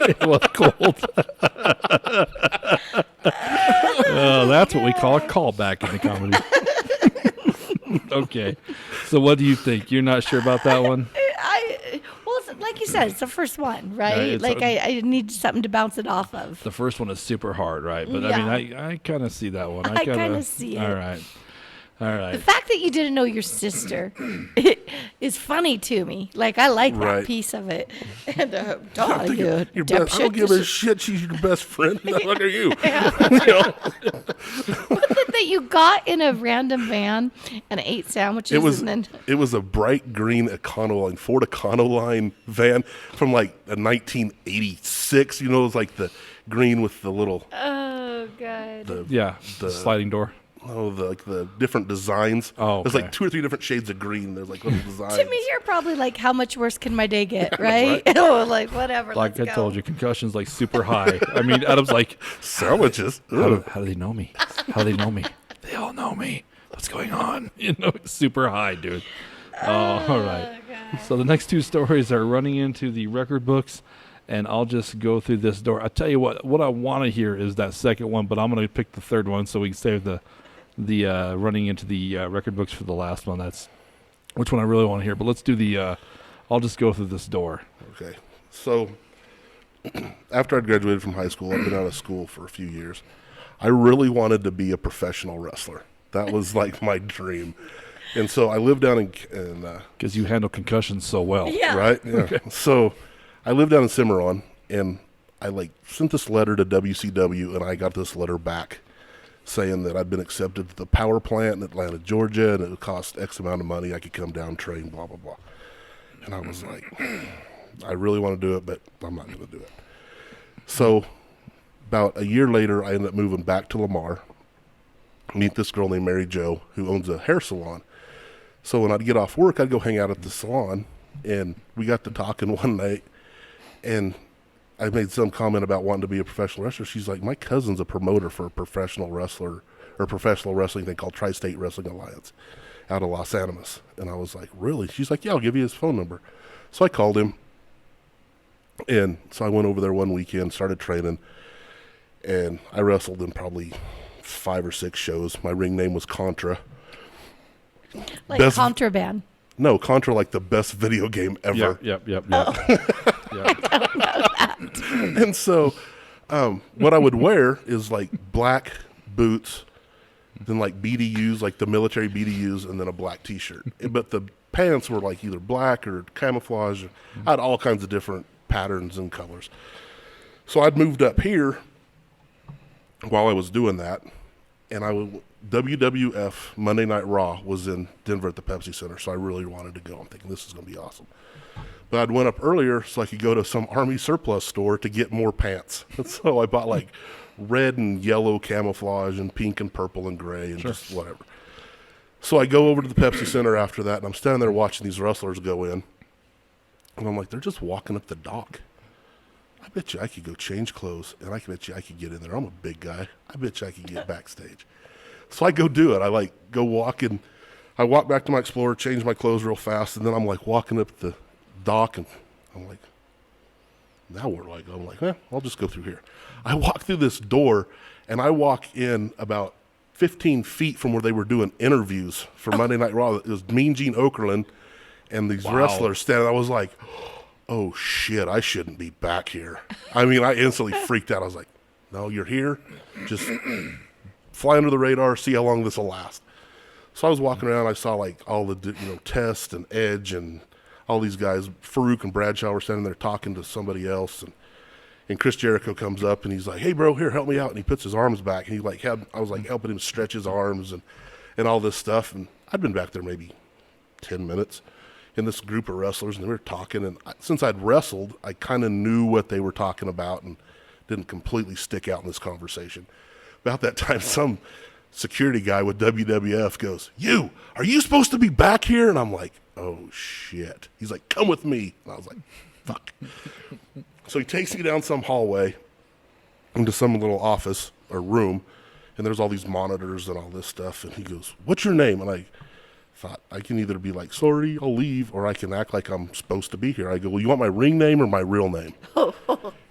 it was cold. That's what we call a callback in the comedy. Okay. So what do you think? You're not sure about that one? Like you said, it's the first one, right? Yeah, I need something to bounce it off of. The first one is super hard, right? But Yeah. I mean, I kind of see that one. I kinda see it. All right. The fact that you didn't know your sister is funny to me. Like, I like that Right. piece of it. And I don't give a shit. She's your best friend. Look at you. That you got in a random van and ate sandwiches. It was a bright green Econoline, Ford Econoline van from like a 1986. It was like the green with the little. Oh, God. The sliding door. The different designs. Oh, There's okay. like 2 or 3 different shades of green. There's like little designs. To me, you're probably like, how much worse can my day get, right? Oh, like, whatever, Like let's I go. told you, concussion's like super high. I mean, Adam's like, Sandwiches. how do they know me? How do they know me? They all know me. What's going on? It's super high, dude. All right. God. So the next 2 stories are running into the record books, and I'll just go through this door. I tell you what I want to hear is that second one, but I'm going to pick the third one so we can save the running into the record books for the last one. That's which one I really want to hear. But let's do the. I'll just go through this door. Okay. So after I graduated from high school, I've been out of school for a few years. I really wanted to be a professional wrestler. That was like my dream. And so I lived down in Because you handle concussions so well. Yeah. right? Yeah. Okay. So I lived down in Cimarron, and I sent this letter to WCW, and I got this letter back saying that I'd been accepted to the power plant in Atlanta, Georgia, and it would cost X amount of money. I could come down, train, blah, blah, blah. And I was like, I really want to do it, but I'm not going to do it. So about a year later, I ended up moving back to Lamar, meet this girl named Mary Jo, who owns a hair salon. So when I'd get off work, I'd go hang out at the salon, and we got to talking one night, and I made some comment about wanting to be a professional wrestler. She's like, my cousin's a promoter for a professional wrestler or professional wrestling thing called Tri-State Wrestling Alliance out of Los Animas. And I was like, really? She's like, yeah, I'll give you his phone number. So I called him. And so I went over there one weekend, started training, and I wrestled in probably 5 or 6 shows. My ring name was Contra. Like Best- contraband. No, Contra, like the best video game ever. Yep. And so what I would wear is like black boots, then like BDUs, like the military BDUs, and then a black T-shirt. But the pants were like either black or camouflage. I had all kinds of different patterns and colors. So I'd moved up here while I was doing that, and WWF Monday Night Raw was in Denver at the Pepsi Center, so I really wanted to go. I'm thinking this is going to be awesome. But I'd went up earlier so I could go to some Army surplus store to get more pants. And so I bought like red and yellow camouflage and pink and purple and gray and just whatever. So I go over to the Pepsi Center after that, and I'm standing there watching these wrestlers go in. And I'm like, they're just walking up the dock. I bet you I could go change clothes, and I bet you I could get in there. I'm a big guy. I bet you I could get backstage. So I go do it. I like go walk in. I walk back to my Explorer, change my clothes real fast, and then I'm like walking up the dock, and I'm like, now where do I go? I'm like, I'll just go through here. I walk through this door, and I walk in about 15 feet from where they were doing interviews for Monday Night Raw. It was Mean Gene Okerlund and these wrestlers standing. I was like, oh, shit, I shouldn't be back here. I mean, I instantly freaked out. I was like, no, you're here. Just fly under the radar, see how long this will last. So I was walking around. I saw, like, all the, Test and Edge and all these guys. Farouk and Bradshaw were standing there talking to somebody else. And Chris Jericho comes up, and he's like, hey, bro, here, help me out. And he puts his arms back. And I was, like, helping him stretch his arms and all this stuff. And I'd been back there maybe 10 minutes in this group of wrestlers, and they were talking. And since I'd wrestled, I kind of knew what they were talking about and didn't completely stick out in this conversation. About that time, some security guy with WWF goes, are you supposed to be back here? And I'm like, oh, shit. He's like, come with me. And I was like, fuck. So he takes me down some hallway into some little office or room, and there's all these monitors and all this stuff. And he goes, what's your name? And I thought, I can either be like, sorry, I'll leave, or I can act like I'm supposed to be here. I go, well, you want my ring name or my real name?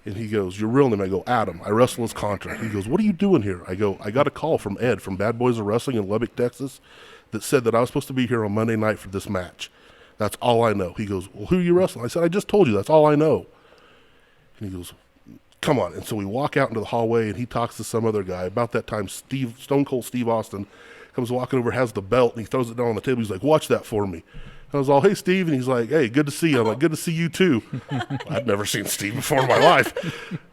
And he goes, your real name? I go, Adam. I wrestle his contract. He goes, what are you doing here? I go, I got a call from Ed from Bad Boys of Wrestling in Lubbock, Texas, that said that I was supposed to be here on Monday night for this match. That's all I know. He goes, well, who are you wrestling? I said, I just told you. That's all I know. And he goes, come on. And so we walk out into the hallway, and he talks to some other guy. About that time, Stone Cold Steve Austin comes walking over, has the belt, and he throws it down on the table. He's like, watch that for me. I was all, hey, Steve. And he's like, hey, good to see you. I'm like, good to see you too. I'd never seen Steve before in my life.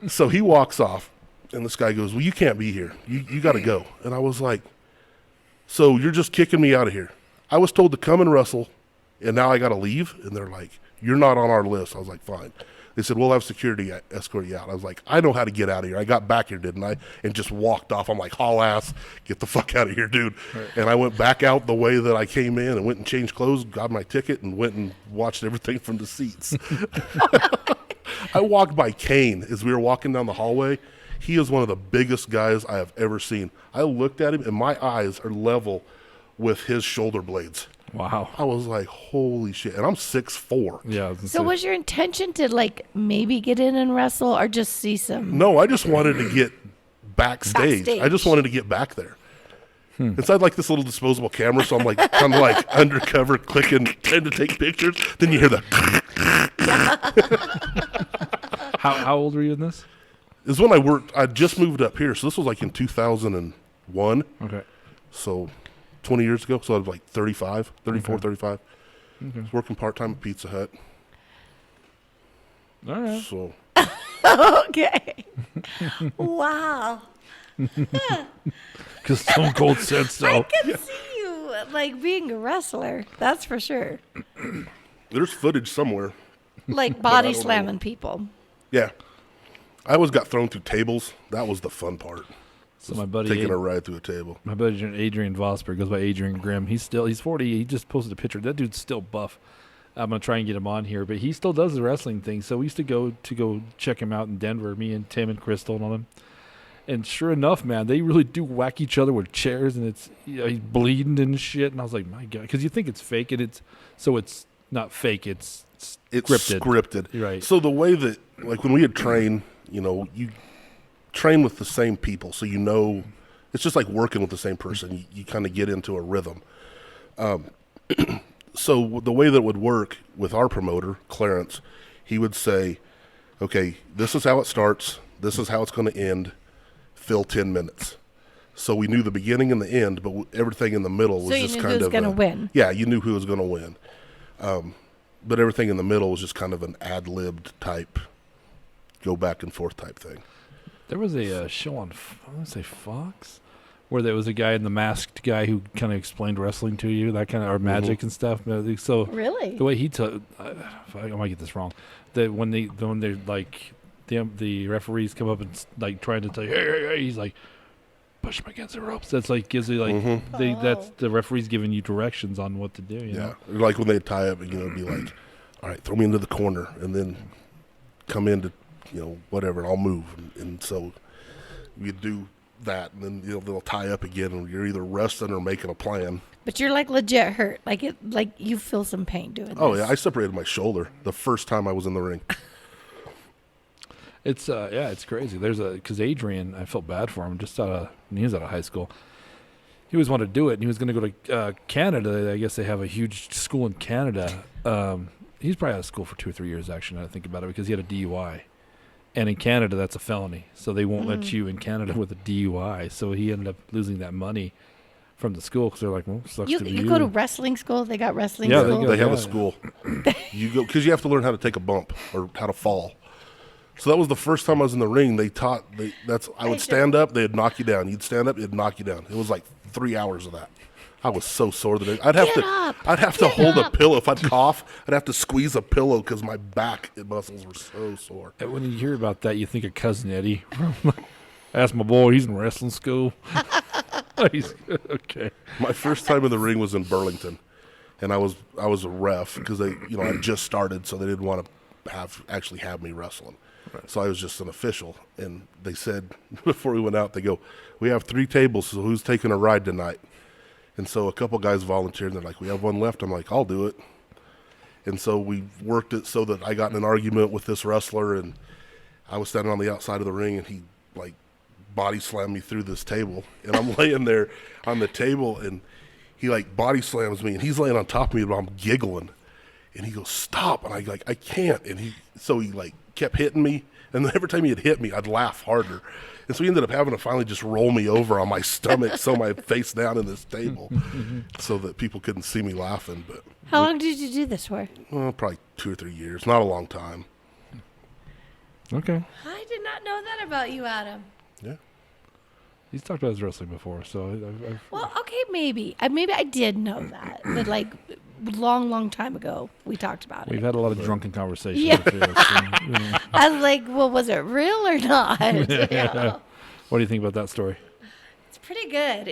So he walks off, and this guy goes, well, you can't be here. You got to go. And I was like, so you're just kicking me out of here? I was told to come and wrestle, and now I got to leave? And they're like, you're not on our list. I was like, fine. They said, we'll have security escort you out. I was like, I know how to get out of here. I got back here, didn't I? And just walked off. I'm like, haul ass, get the fuck out of here, dude. Right. And I went back out the way that I came in and went and changed clothes, got my ticket, and went and watched everything from the seats. I walked by Kane as we were walking down the hallway. He is one of the biggest guys I have ever seen. I looked at him, and my eyes are level with his shoulder blades. Wow. I was like, holy shit. And I'm 6'4". Yeah. So was your intention to like maybe get in and wrestle or just see some? No, I just wanted to get backstage. I just wanted to get back there. Inside like this little disposable camera, so I'm like kind of like undercover clicking, trying to take pictures. Then you hear the How old were you in this? This is when I just moved up here. So this was like in 2001. Okay. So 20 years ago, so I was like 34, Okay. 35. Okay. I was working part-time at Pizza Hut. All right. So. Okay. Wow. Because Stone Cold said so. I can see you like being a wrestler. That's for sure. There's footage somewhere. Like body slamming people. Yeah. I always got thrown through tables. That was the fun part. So my buddy taking a ride through a table. My buddy Adrian Vosper goes by Adrian Grimm. He's 40. He just posted a picture. That dude's still buff. I'm gonna try and get him on here, but he still does the wrestling thing. So we used to go check him out in Denver. Me and Tim and Crystal and all them. And sure enough, man, they really do whack each other with chairs, and it's he's bleeding and shit. And I was like, my God, because you think it's fake, and it's not fake. It's scripted. You're right. So the way that like when we had trained, you train with the same people, so it's just like working with the same person. You kind of get into a rhythm. So the way that would work with our promoter, Clarence, he would say, okay, this is how it starts. This is how it's going to end. Fill 10 minutes. So we knew the beginning and the end, but everything in the middle was just kind of... So you knew who was going to win. Yeah, you knew who was going to win. But everything in the middle was just kind of an ad-libbed type, go back and forth type thing. There was a show on, I want to say Fox, where there was a guy in the masked guy who kind of explained wrestling to you, that kind of, or magic and stuff. So really, the way he took, I might get this wrong, that when they're like the referees come up and like trying to tell you, hey, he's like, push him against the ropes. That's like gives you like that's the referees giving you directions on what to do. You know? Like when they tie up, it'd be like, all right, throw me into the corner and then come into, whatever, and I'll move. And so you do that, and then they'll tie up again, and you're either resting or making a plan. But you're like legit hurt, like you feel some pain doing this. Oh yeah, I separated my shoulder the first time I was in the ring. It's it's crazy. Because Adrian, I felt bad for him. He was out of high school. He always wanted to do it, and he was going to go to Canada. I guess they have a huge school in Canada. He's probably out of school for 2 or 3 years, actually, now that I think about it, because he had a DUI. And in Canada, that's a felony. So they won't let you in Canada with a DUI. So he ended up losing that money from the school because they're like, well, sucks to be you. You go to wrestling school? They got wrestling yeah, school? They have a school. You go because you have to learn how to take a bump or how to fall. So that was the first time I was in the ring. I would stand up, they'd knock you down. You'd stand up, it'd knock you down. It was like 3 hours of that. I was so sore that I'd have to hold a pillow. If I'd cough, I'd have to squeeze a pillow because my back muscles were so sore. And when you hear about that, you think of Cousin Eddie. I asked my boy, he's in wrestling school. Okay. My first time in the ring was in Burlington, and I was a ref because I just started, so they didn't want to actually have me wrestling. Right. So I was just an official, and they said before we went out, they go, "We have 3 tables, so who's taking a ride tonight?" And so a couple guys volunteered, and they're like, "We have one left." I'm like, "I'll do it." And so we worked it so that I got in an argument with this wrestler, and I was standing on the outside of the ring, and he body slammed me through this table, and I'm laying there on the table, and he body slams me, and he's laying on top of me, but I'm giggling, and he goes, "Stop!" And I can't, and he kept hitting me, and then every time he'd hit me, I'd laugh harder. And so he ended up having to finally just roll me over on my stomach so my face down in this table so that people couldn't see me laughing. But how long did you do this for? Well, probably 2 or 3 years. Not a long time. Okay. I did not know that about you, Adam. Yeah. He's talked about his wrestling before, so Well, okay, maybe. Maybe I did know that. But long time ago, we talked about it. We've had a lot of drunken conversations. Yeah. Yeah. I was like, well, was it real or not? Yeah. What do you think about that story? It's pretty good.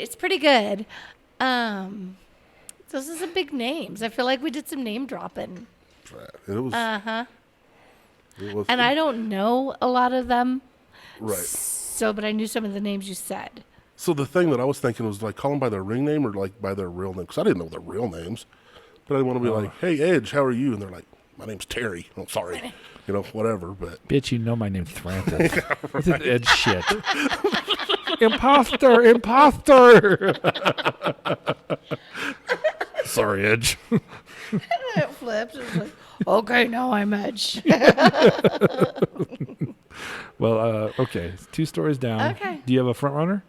Those are some big names. I feel like we did some name dropping. It was. It was. And I don't know a lot of them. Right. So, but I knew some of the names you said. So the thing that I was thinking was call them by their ring name or by their real name, because I didn't know their real names. But I want to be like, "Hey, Edge, how are you?" And they're like, "My name's Terry." Oh, sorry. Whatever. But bitch, my name's Francis. What's this Edge shit? Imposter. Sorry, Edge. It flips. It's like, okay, now I'm Edge. Well, okay. 2 stories down. Okay. Do you have a front runner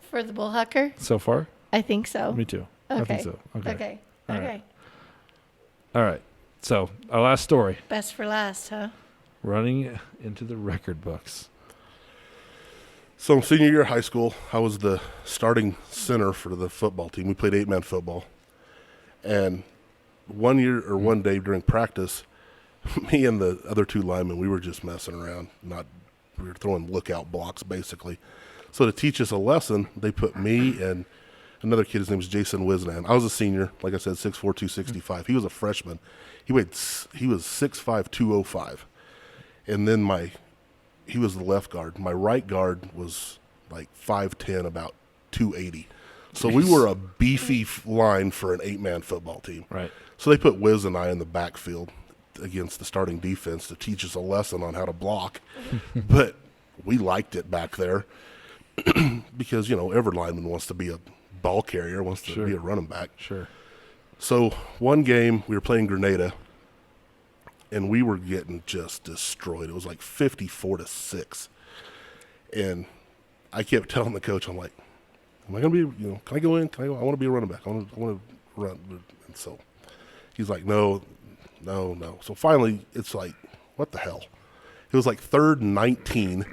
For the Bullhucker? so far? I think so. Me too. Okay. I think so. Okay. All right. So, our last story. Best for last, huh? Running into the record books. So senior year of high school, I was the starting center for the football team. We played 8-man football. And one day during practice, me and the other 2 linemen, we were just messing around. We were throwing lookout blocks, basically. So to teach us a lesson, they put me and another kid, his name was Jason Wisnan. I was a senior, like I said, 6'4", 265. He was a freshman. He was 6'5", 205. And then he was the left guard. My right guard was 5'10", about 280. So we were a beefy line for an 8-man football team. Right. So they put Wiz and I in the backfield against the starting defense to teach us a lesson on how to block. But we liked it back there because, every lineman wants to be a ball carrier, wants to be a running back. Sure. So one game we were playing Grenada, and we were getting just destroyed. It was 54-6. And I kept telling the coach, I'm like, am I going to be, can I go in? I want to be a running back. I want to run. And so he's like, no. So finally, it's like, what the hell? It was 3rd and 19.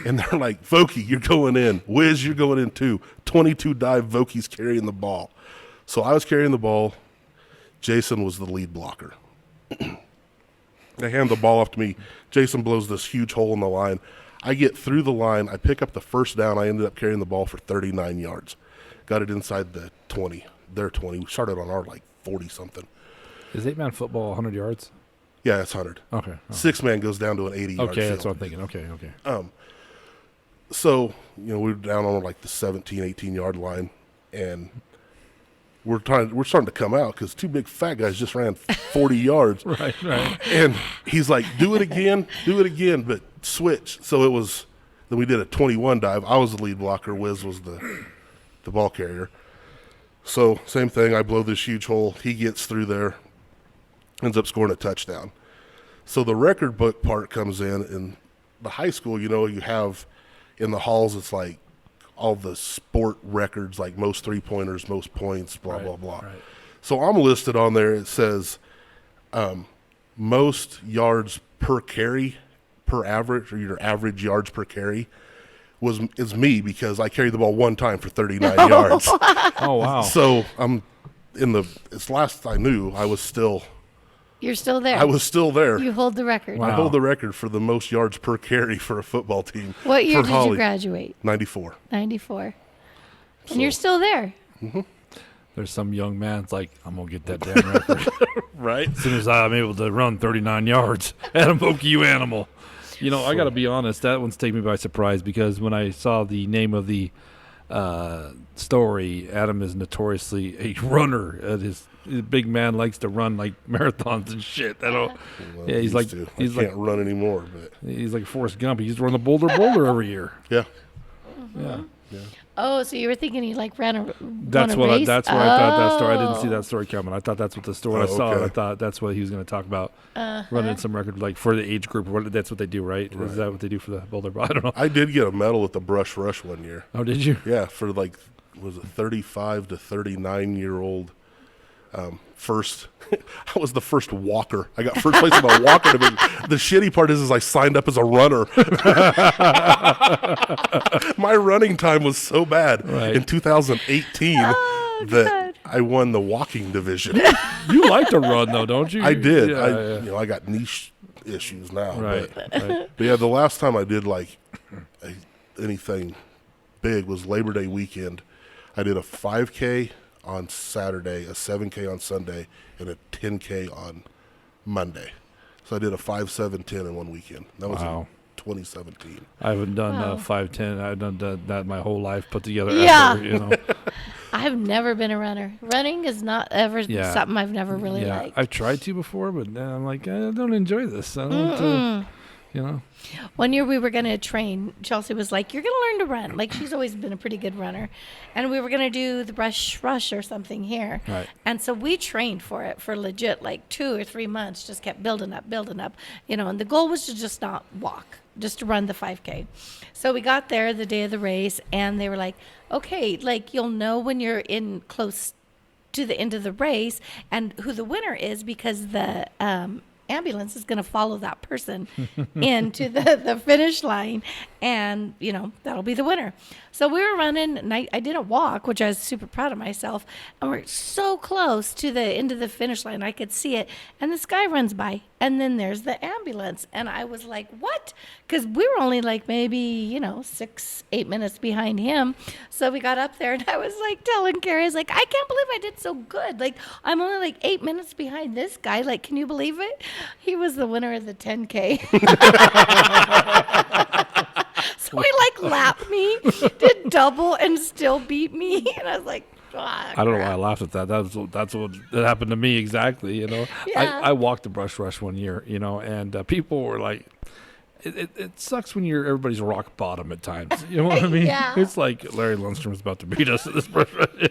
And they're like, Vocke, you're going in. Wiz, you're going in too. 22 dive, Vocke's carrying the ball. So I was carrying the ball. Jason was the lead blocker. They hand the ball off to me. Jason blows this huge hole in the line. I get through the line. I pick up the first down. I ended up carrying the ball for 39 yards. Got it inside the 20, their 20. We started on our 40-something. Is 8-man football 100 yards? Yeah, it's 100. Okay. Oh. 6-man goes down to an 80-yard Okay, field. that's what I'm thinking. Okay. So, we were down on like the 17, 18-yard line, and we're starting to come out because two big fat guys just ran 40 yards. Right. And he's like, do it again, but switch. So then we did a 21 dive. I was the lead blocker. Wiz was the ball carrier. So same thing. I blow this huge hole. He gets through there, ends up scoring a touchdown. So the record book part comes in the high school, you have in the halls, it's like all the sport records, like most three-pointers, most points, blah, blah, blah. Right. So I'm listed on there. It says most yards per carry, per average, or your average yards per carry is me because I carried the ball one time for 39 yards. Oh, wow. So I'm it's last I knew, You're still there. I was still there. You hold the record. Wow. I hold the record for the most yards per carry for a football team. What year for did Holly. you graduate? 94. 94. And you're still there. There's some young man's like, I'm going to get that damn record. Right? As soon as I'm able to run 39 yards. Adam Vocke, you animal. I got to be honest, that one's taken me by surprise because when I saw the name of the story, Adam is notoriously a runner. His big man likes to run like marathons and shit. He's like I can't run anymore, but he's like Forrest Gump. He used to run the Boulder every year. yeah. Yeah. Oh, so you were thinking he ran a That's run a what race? I thought that story. I didn't see that story coming. I thought that's what the story I saw. okay. I thought that's what he was going to talk about. Running some record like for the age group. That's what they do, right? Is that what they do for the Boulder? I don't know. I did get a medal at the Brush Rush one year. Oh, did you? Yeah, for like, was it 35 to 39-year-old first. I was the first walker. I got first place in the walker division. The shitty part is I signed up as a runner. My running time was so bad in 2018 that I won the walking division. You like to run though, don't you? I did. Yeah, I got niche issues now. Right. But yeah, the last time I did like anything big was Labor Day weekend. I did a 5K on Saturday, a 7K on Sunday, and a 10K on Monday. So I did a 5, 7, 10 in one weekend. That was in 2017. I haven't done 5, 10. I've done that my whole life put together. Yeah. Ever, I've never been a runner. Running is not ever something I've never really liked. I've tried to before, but then I'm like, I don't enjoy this. I don't, One year we were going to train. Chelsea was like, you're going to learn to run. Like, she's always been a pretty good runner. And we were going to do the Brush Rush or something here. Right. And so we trained for it for legit like 2 or 3 months, just kept building up. And the goal was to just not walk, just to run the 5K. So we got there the day of the race, and they were like, okay, like you'll know when you're in close to the end of the race and who the winner is because the ambulance is going to follow that person into the finish line, and that'll be the winner. So we were running, and I didn't walk, which I was super proud of myself, and we're so close to the end of the finish line, I could see it, and this guy runs by, and then there's the ambulance, and I was like, what? Because we were only like maybe 6, 8 minutes behind him. So we got up there, and I was like telling Carrie, I was like, I can't believe I did so good. Like, I'm only like 8 minutes behind this guy. Like, can you believe it? He was the winner of the 10K. So he lapped me, did double, and still beat me. And I was like, I don't know why I laughed at that. That's what happened to me exactly. Yeah. I walked the Brush Rush one year, and people were like, it sucks when everybody's rock bottom at times. You know what I mean? Yeah. It's like Larry Lundstrom's about to beat us at this Brush Rush.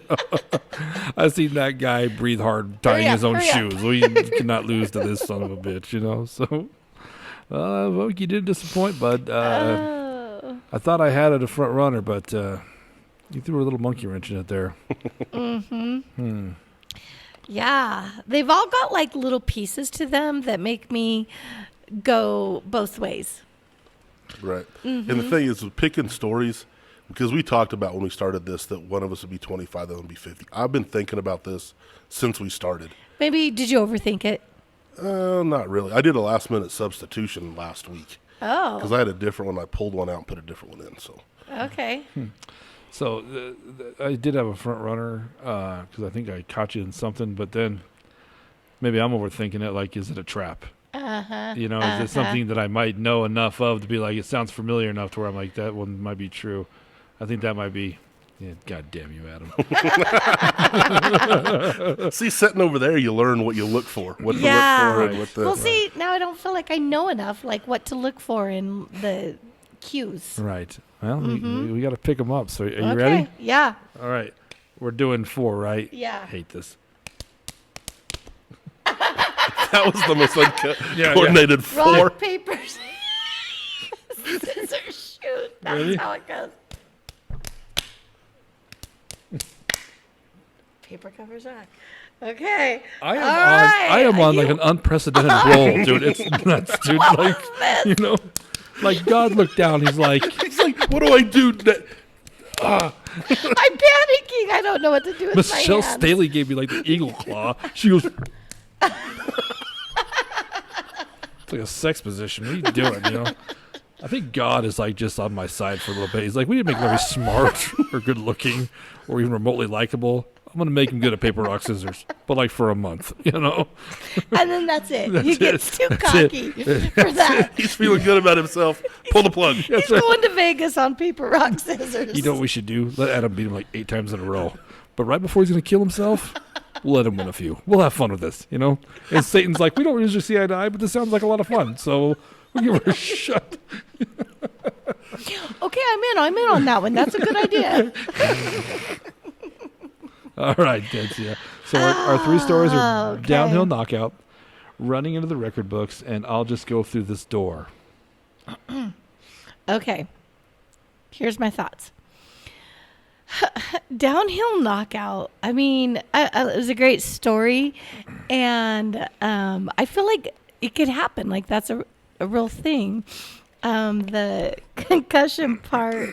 I've seen that guy breathe hard tying his own shoes. We cannot lose to this son of a bitch. So, Vocke, you did disappoint, bud. I thought I had it a front runner, but you threw a little monkey wrench in it there. Mm-hmm. Yeah. They've all got like little pieces to them that make me go both ways. Right. Mm-hmm. And the thing is, with picking stories, because we talked about when we started this that one of us would be 25, the other would be 50. I've been thinking about this since we started. Maybe, did you overthink it? Not really. I did a last-minute substitution last week. Oh. Because I had a different one. I pulled one out and put a different one in. So. Okay. So I did have a front runner because I think I caught you in something, but then maybe I'm overthinking it. Like, is it a trap? You know, is it Uh-huh. something that I might know enough of to be like, it sounds familiar enough to where I'm like, that one might be true. I think that might be. Yeah, God damn you, Adam. See, sitting over there, you learn what you look for. What to Yeah. look for. And what the, Well, see, now I don't feel like I know enough, like what to look for in the cues. Right. Well, we got to pick them up. So, are you Okay. ready? Yeah. All right. We're doing 4, right? Yeah. I hate this. that was the most Yeah, coordinated 4. Rock, paper, scissors, shoot. That's Ready? how it goes. Paper covers rock. Okay. I am All on. right. I am on You- like an unprecedented roll, dude. It's nuts, dude. Like, you know, like God looked down. He's like, What do I do? I'm panicking. I don't know what to do with Michelle my hands. Staley gave me like the eagle claw. She goes, it's like a sex position. What are you doing? You know. I think God is like just on my side for a little bit. He's like, we didn't make him very smart or good looking or even remotely likable. I'm gonna make him good at paper, rock, scissors, but like for a month, you know. And then that's it. That's He it. gets too That's cocky for that. He's feeling good about himself. Pull the plug. He's going to Vegas on paper, rock, scissors. You know what we should do? Let Adam beat him like 8 times in a row. But right before he's going to kill himself, we'll let him win a few. We'll have fun with this, you know? And Satan's like, we don't usually see eye to eye, but this sounds like a lot of fun. So we'll give her a shot. Okay, I'm in on that one. That's a good idea. All right, Denzia. So our 3 stories are Okay. downhill knockout, running into the record books, and I'll just go through this door. Okay. Here's my thoughts. Downhill knockout. I mean, it was a great story, and I feel like it could happen. Like that's a real thing. The concussion part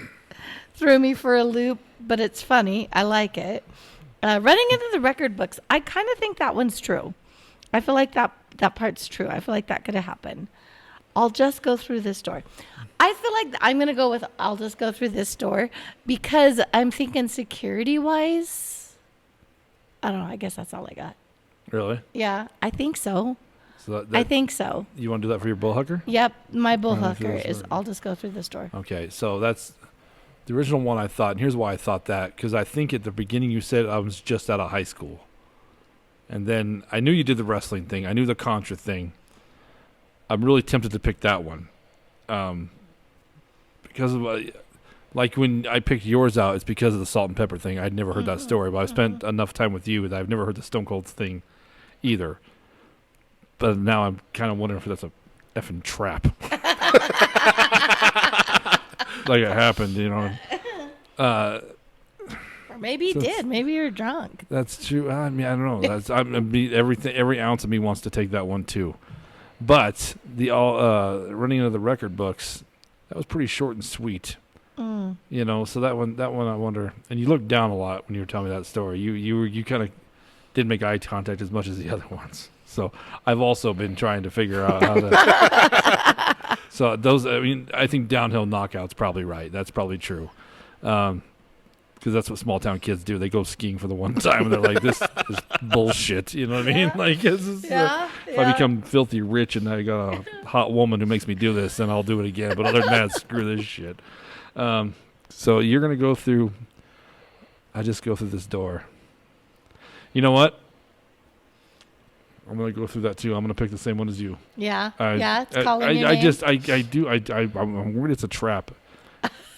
threw me for a loop, but it's funny. I like it. Running into the record books. I kind of think that one's true. I feel like that part's true. I feel like that could have happened. I'll just go through this door. I feel like I'm going to go with I'll just go through this door because I'm thinking security-wise. I don't know. I guess that's all I got. Really? Yeah, I think so. So I think so. you want to do that for your bullhucker? Yep, my through bullhucker this is door. I'll just go through this door. Okay, so that's the original one I thought, and here's why I thought that, because I think at the beginning you said I was just out of high school. And then I knew you did the wrestling thing. I knew the Contra thing. I'm really tempted to pick that one. Because of, like when I picked yours out, it's because of the salt and pepper thing. I'd never heard that story, but I've spent enough time with you that I've never heard the Stone Cold thing either. But now I'm kind of wondering if that's a effing trap. Like it happened, you know. Or maybe he So it's- did. Maybe you're drunk. That's true. I mean, I don't know. That's every ounce of me wants to take that one too. But the running into the record books, that was pretty short and sweet. You know, so that one I wonder. And you looked down a lot when you were telling me that story. You kind of didn't make eye contact as much as the other ones. So I've also been trying to figure out how to. So those, I mean, I think downhill knockout's probably right. That's probably true. Because that's what small town kids do. They go skiing for the one time and they're like, this is bullshit. You know what I mean? Like, if I become filthy rich and I got a hot woman who makes me do this, then I'll do it again. But other than that, screw this shit. So you're going to go through, I just go through this door. You know what? I'm going to go through that too. I'm going to pick the same one as you. Yeah. It's calling your I name. just, I'm worried it's a trap.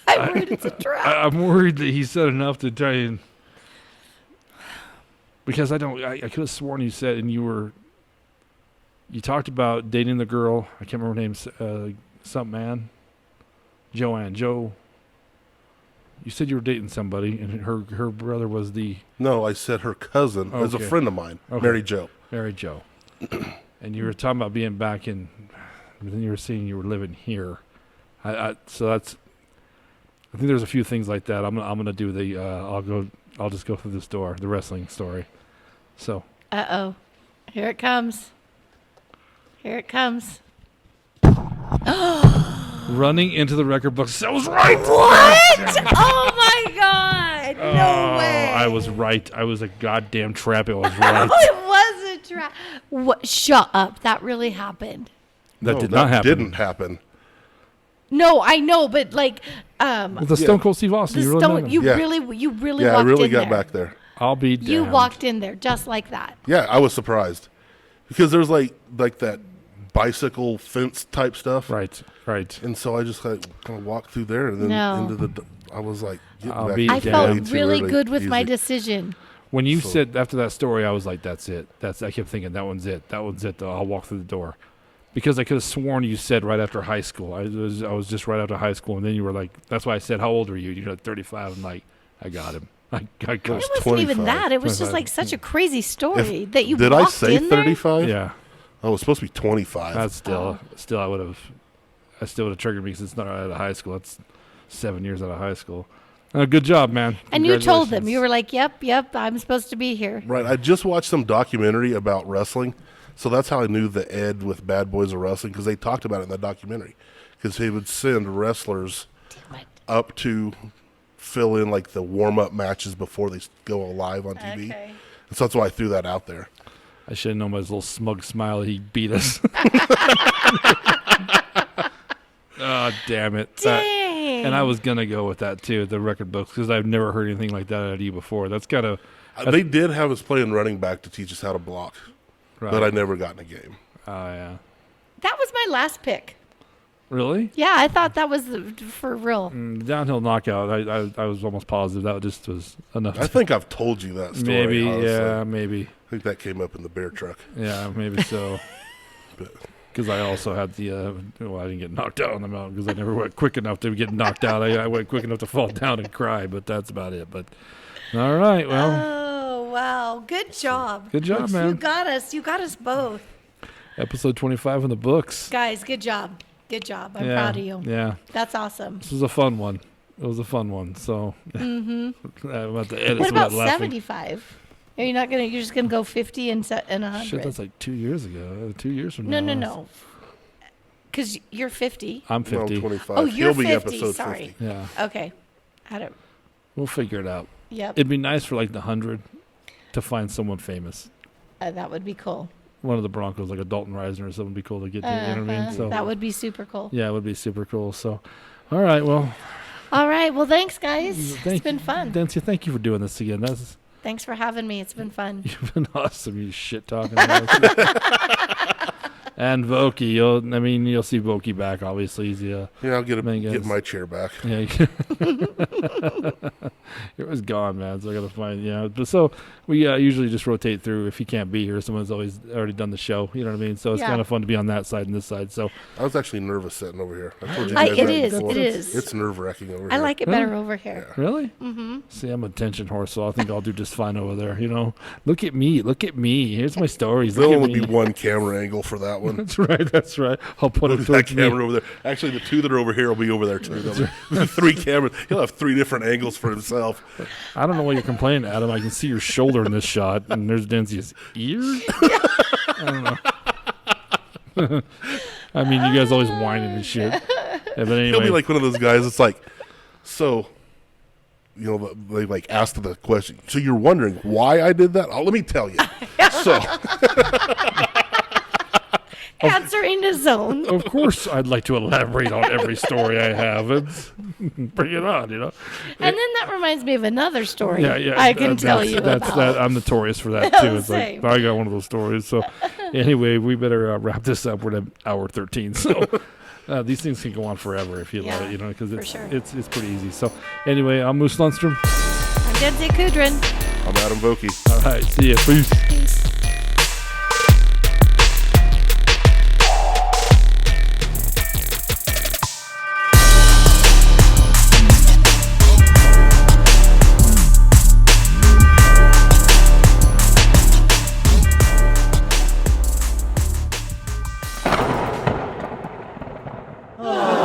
I'm worried it's a trap. I'm worried that he said enough to try and, because I could have sworn you said, and you talked about dating the girl. I can't remember her name. Something man. Joe. You said you were dating somebody, and her brother was the No, I said her cousin is a Okay. friend of mine, Okay. Mary Jo. Mary Jo. And you were talking about being back in, but then you were saying you were living here. So that's, I think there's a few things like that. I'm gonna do the I'll just go through this door, the wrestling story. So Uh-oh. Here it comes. Here it comes. running into the record books. I was right. What? Oh my God. No way. I was right. I was a goddamn trap. It was right. It was a What? Shut up. That really happened. That No, did not happen. Didn't happen. No, I know, but like, With the Stone Cold Steve Austin. the You really stone. know You Yeah. really Yeah, I walked really in got there. back there. I'll be You damned. walked in there just like that. Yeah, I was surprised because there's like that bicycle fence type stuff, Right. and so I just kind of walked through there and then No. into the. I was like, getting I'll back be to I the damned. way felt too really early. good with my Easy. decision. When you So- said after that story, I was like, "That's it. I kept thinking that one's it. That one's it. Though I'll walk through the door." Because I could have sworn you said right after high school. I was just right after high school, and then you were like, "That's why I said, how old are you?" You're like 35. I'm like, "I got him. I got It him." wasn't even 25. that. It was just 25. like such a crazy story that you Did I walked say in there. 35? Yeah, Oh, it's supposed to be 25. that's still I would have triggered me because it's not out of high school. That's 7 years out of high school. Good job, man. And you told them. Congratulations. You were like, yep, I'm supposed to be here. Right. I just watched some documentary about wrestling, so that's how I knew the Ed with Bad Boys of Wrestling because they talked about it in that documentary. Because he would send wrestlers Damn it. up to fill in like the warm up matches before they go live on TV. Okay. And so that's why I threw that out there. I should have known by his little smug smile that he beat us. Oh, damn it. Dang. And I was going to go with that, too, the record books, because I've never heard anything like that out of you before. That's kind of... They did have us playing running back to teach us how to block, Right. but I never got in a game. Oh, yeah. That was my last pick. Really? Yeah, I thought that was for real. Downhill knockout, I was almost positive that just was enough. I think I've told you that story. maybe, honestly. yeah, maybe. I think that came up in the bear truck. Yeah, maybe so. But Because I also had the, I didn't get knocked out on the mountain because I never went quick enough to get knocked out. I went quick enough to fall down and cry, but that's about it. But all right, well, Oh, wow. Good job. good job, You man. got us. You got us both. Episode 25 in the books. Guys, good job. Good job. I'm Yeah, proud of you. Yeah, That's awesome. this was a fun one. It was a fun one. So I'm about to edit What some of about that laughing. 75? Are you not going to, you're just going to go 50 and 100? Shit, that's like 2 years ago. 2 years from No, now. no. Because you're 50. I'm no, 50. 25. Oh, you're He'll be 50. episode Sorry. 50. Yeah, Okay. I don't, we'll figure it out. yep. It'd be nice for like the 100 to find someone famous. That would be cool. One of the Broncos, like a Dalton Risner or something, would be cool to get to. You know what I mean? So That would be super cool. yeah, it would be super cool. So, all right, well, All right. Well, thanks, guys. thank It's been fun. Nancy, thank you for doing this again. Thanks for having me. It's been fun. You've been awesome. You shit talking. And Vocke, you'll see Vocke back. Obviously, he's Yeah, I'll get Man, guys. get my chair back. yeah. It was gone, man. So I gotta find But so we usually just rotate through. If he can't be here, someone's always already done the show. You know what I mean? So it's Yeah. kind of fun to be on that side and this side. So I was actually nervous sitting over here. I told you I- guys it that is, before. it is. It's nerve wracking over here. I like it better over here. really, see, I'm a tension horse, so I think I'll do just fine over there. Look at me. Look at me. Here's my stories. There'll Look at only me. be one camera angle for that one. That's right. That's right. I'll put it That towards me. camera over there. Actually, the two that are over here will be over there too. The 3 cameras. He'll have 3 different angles for himself. I don't know why you're complaining, Adam. I can see your shoulder in this shot, and there's Denzi's ear. I don't know. I mean, you guys always whining and shit. Yeah, but anyway, He'll be like one of those guys. It's like, so, they like asked the question. So you're wondering why I did that? Oh, let me tell you. So Answering his own. of course, I'd like to elaborate on every story I have. Bring it on, And then that reminds me of another story Yeah. I can tell that's- you that's about. that. I'm notorious for that too. It's Same. like I got one of those stories. So anyway, we better wrap this up. We're at hour 13. So these things can go on forever if you Yeah, let it, because for it's, sure. it's pretty easy. So anyway, I'm Moose Lundstrom. I'm Denzi Kudrin. I'm Adam Vocke. All right, see ya. Peace. Peace. Oh.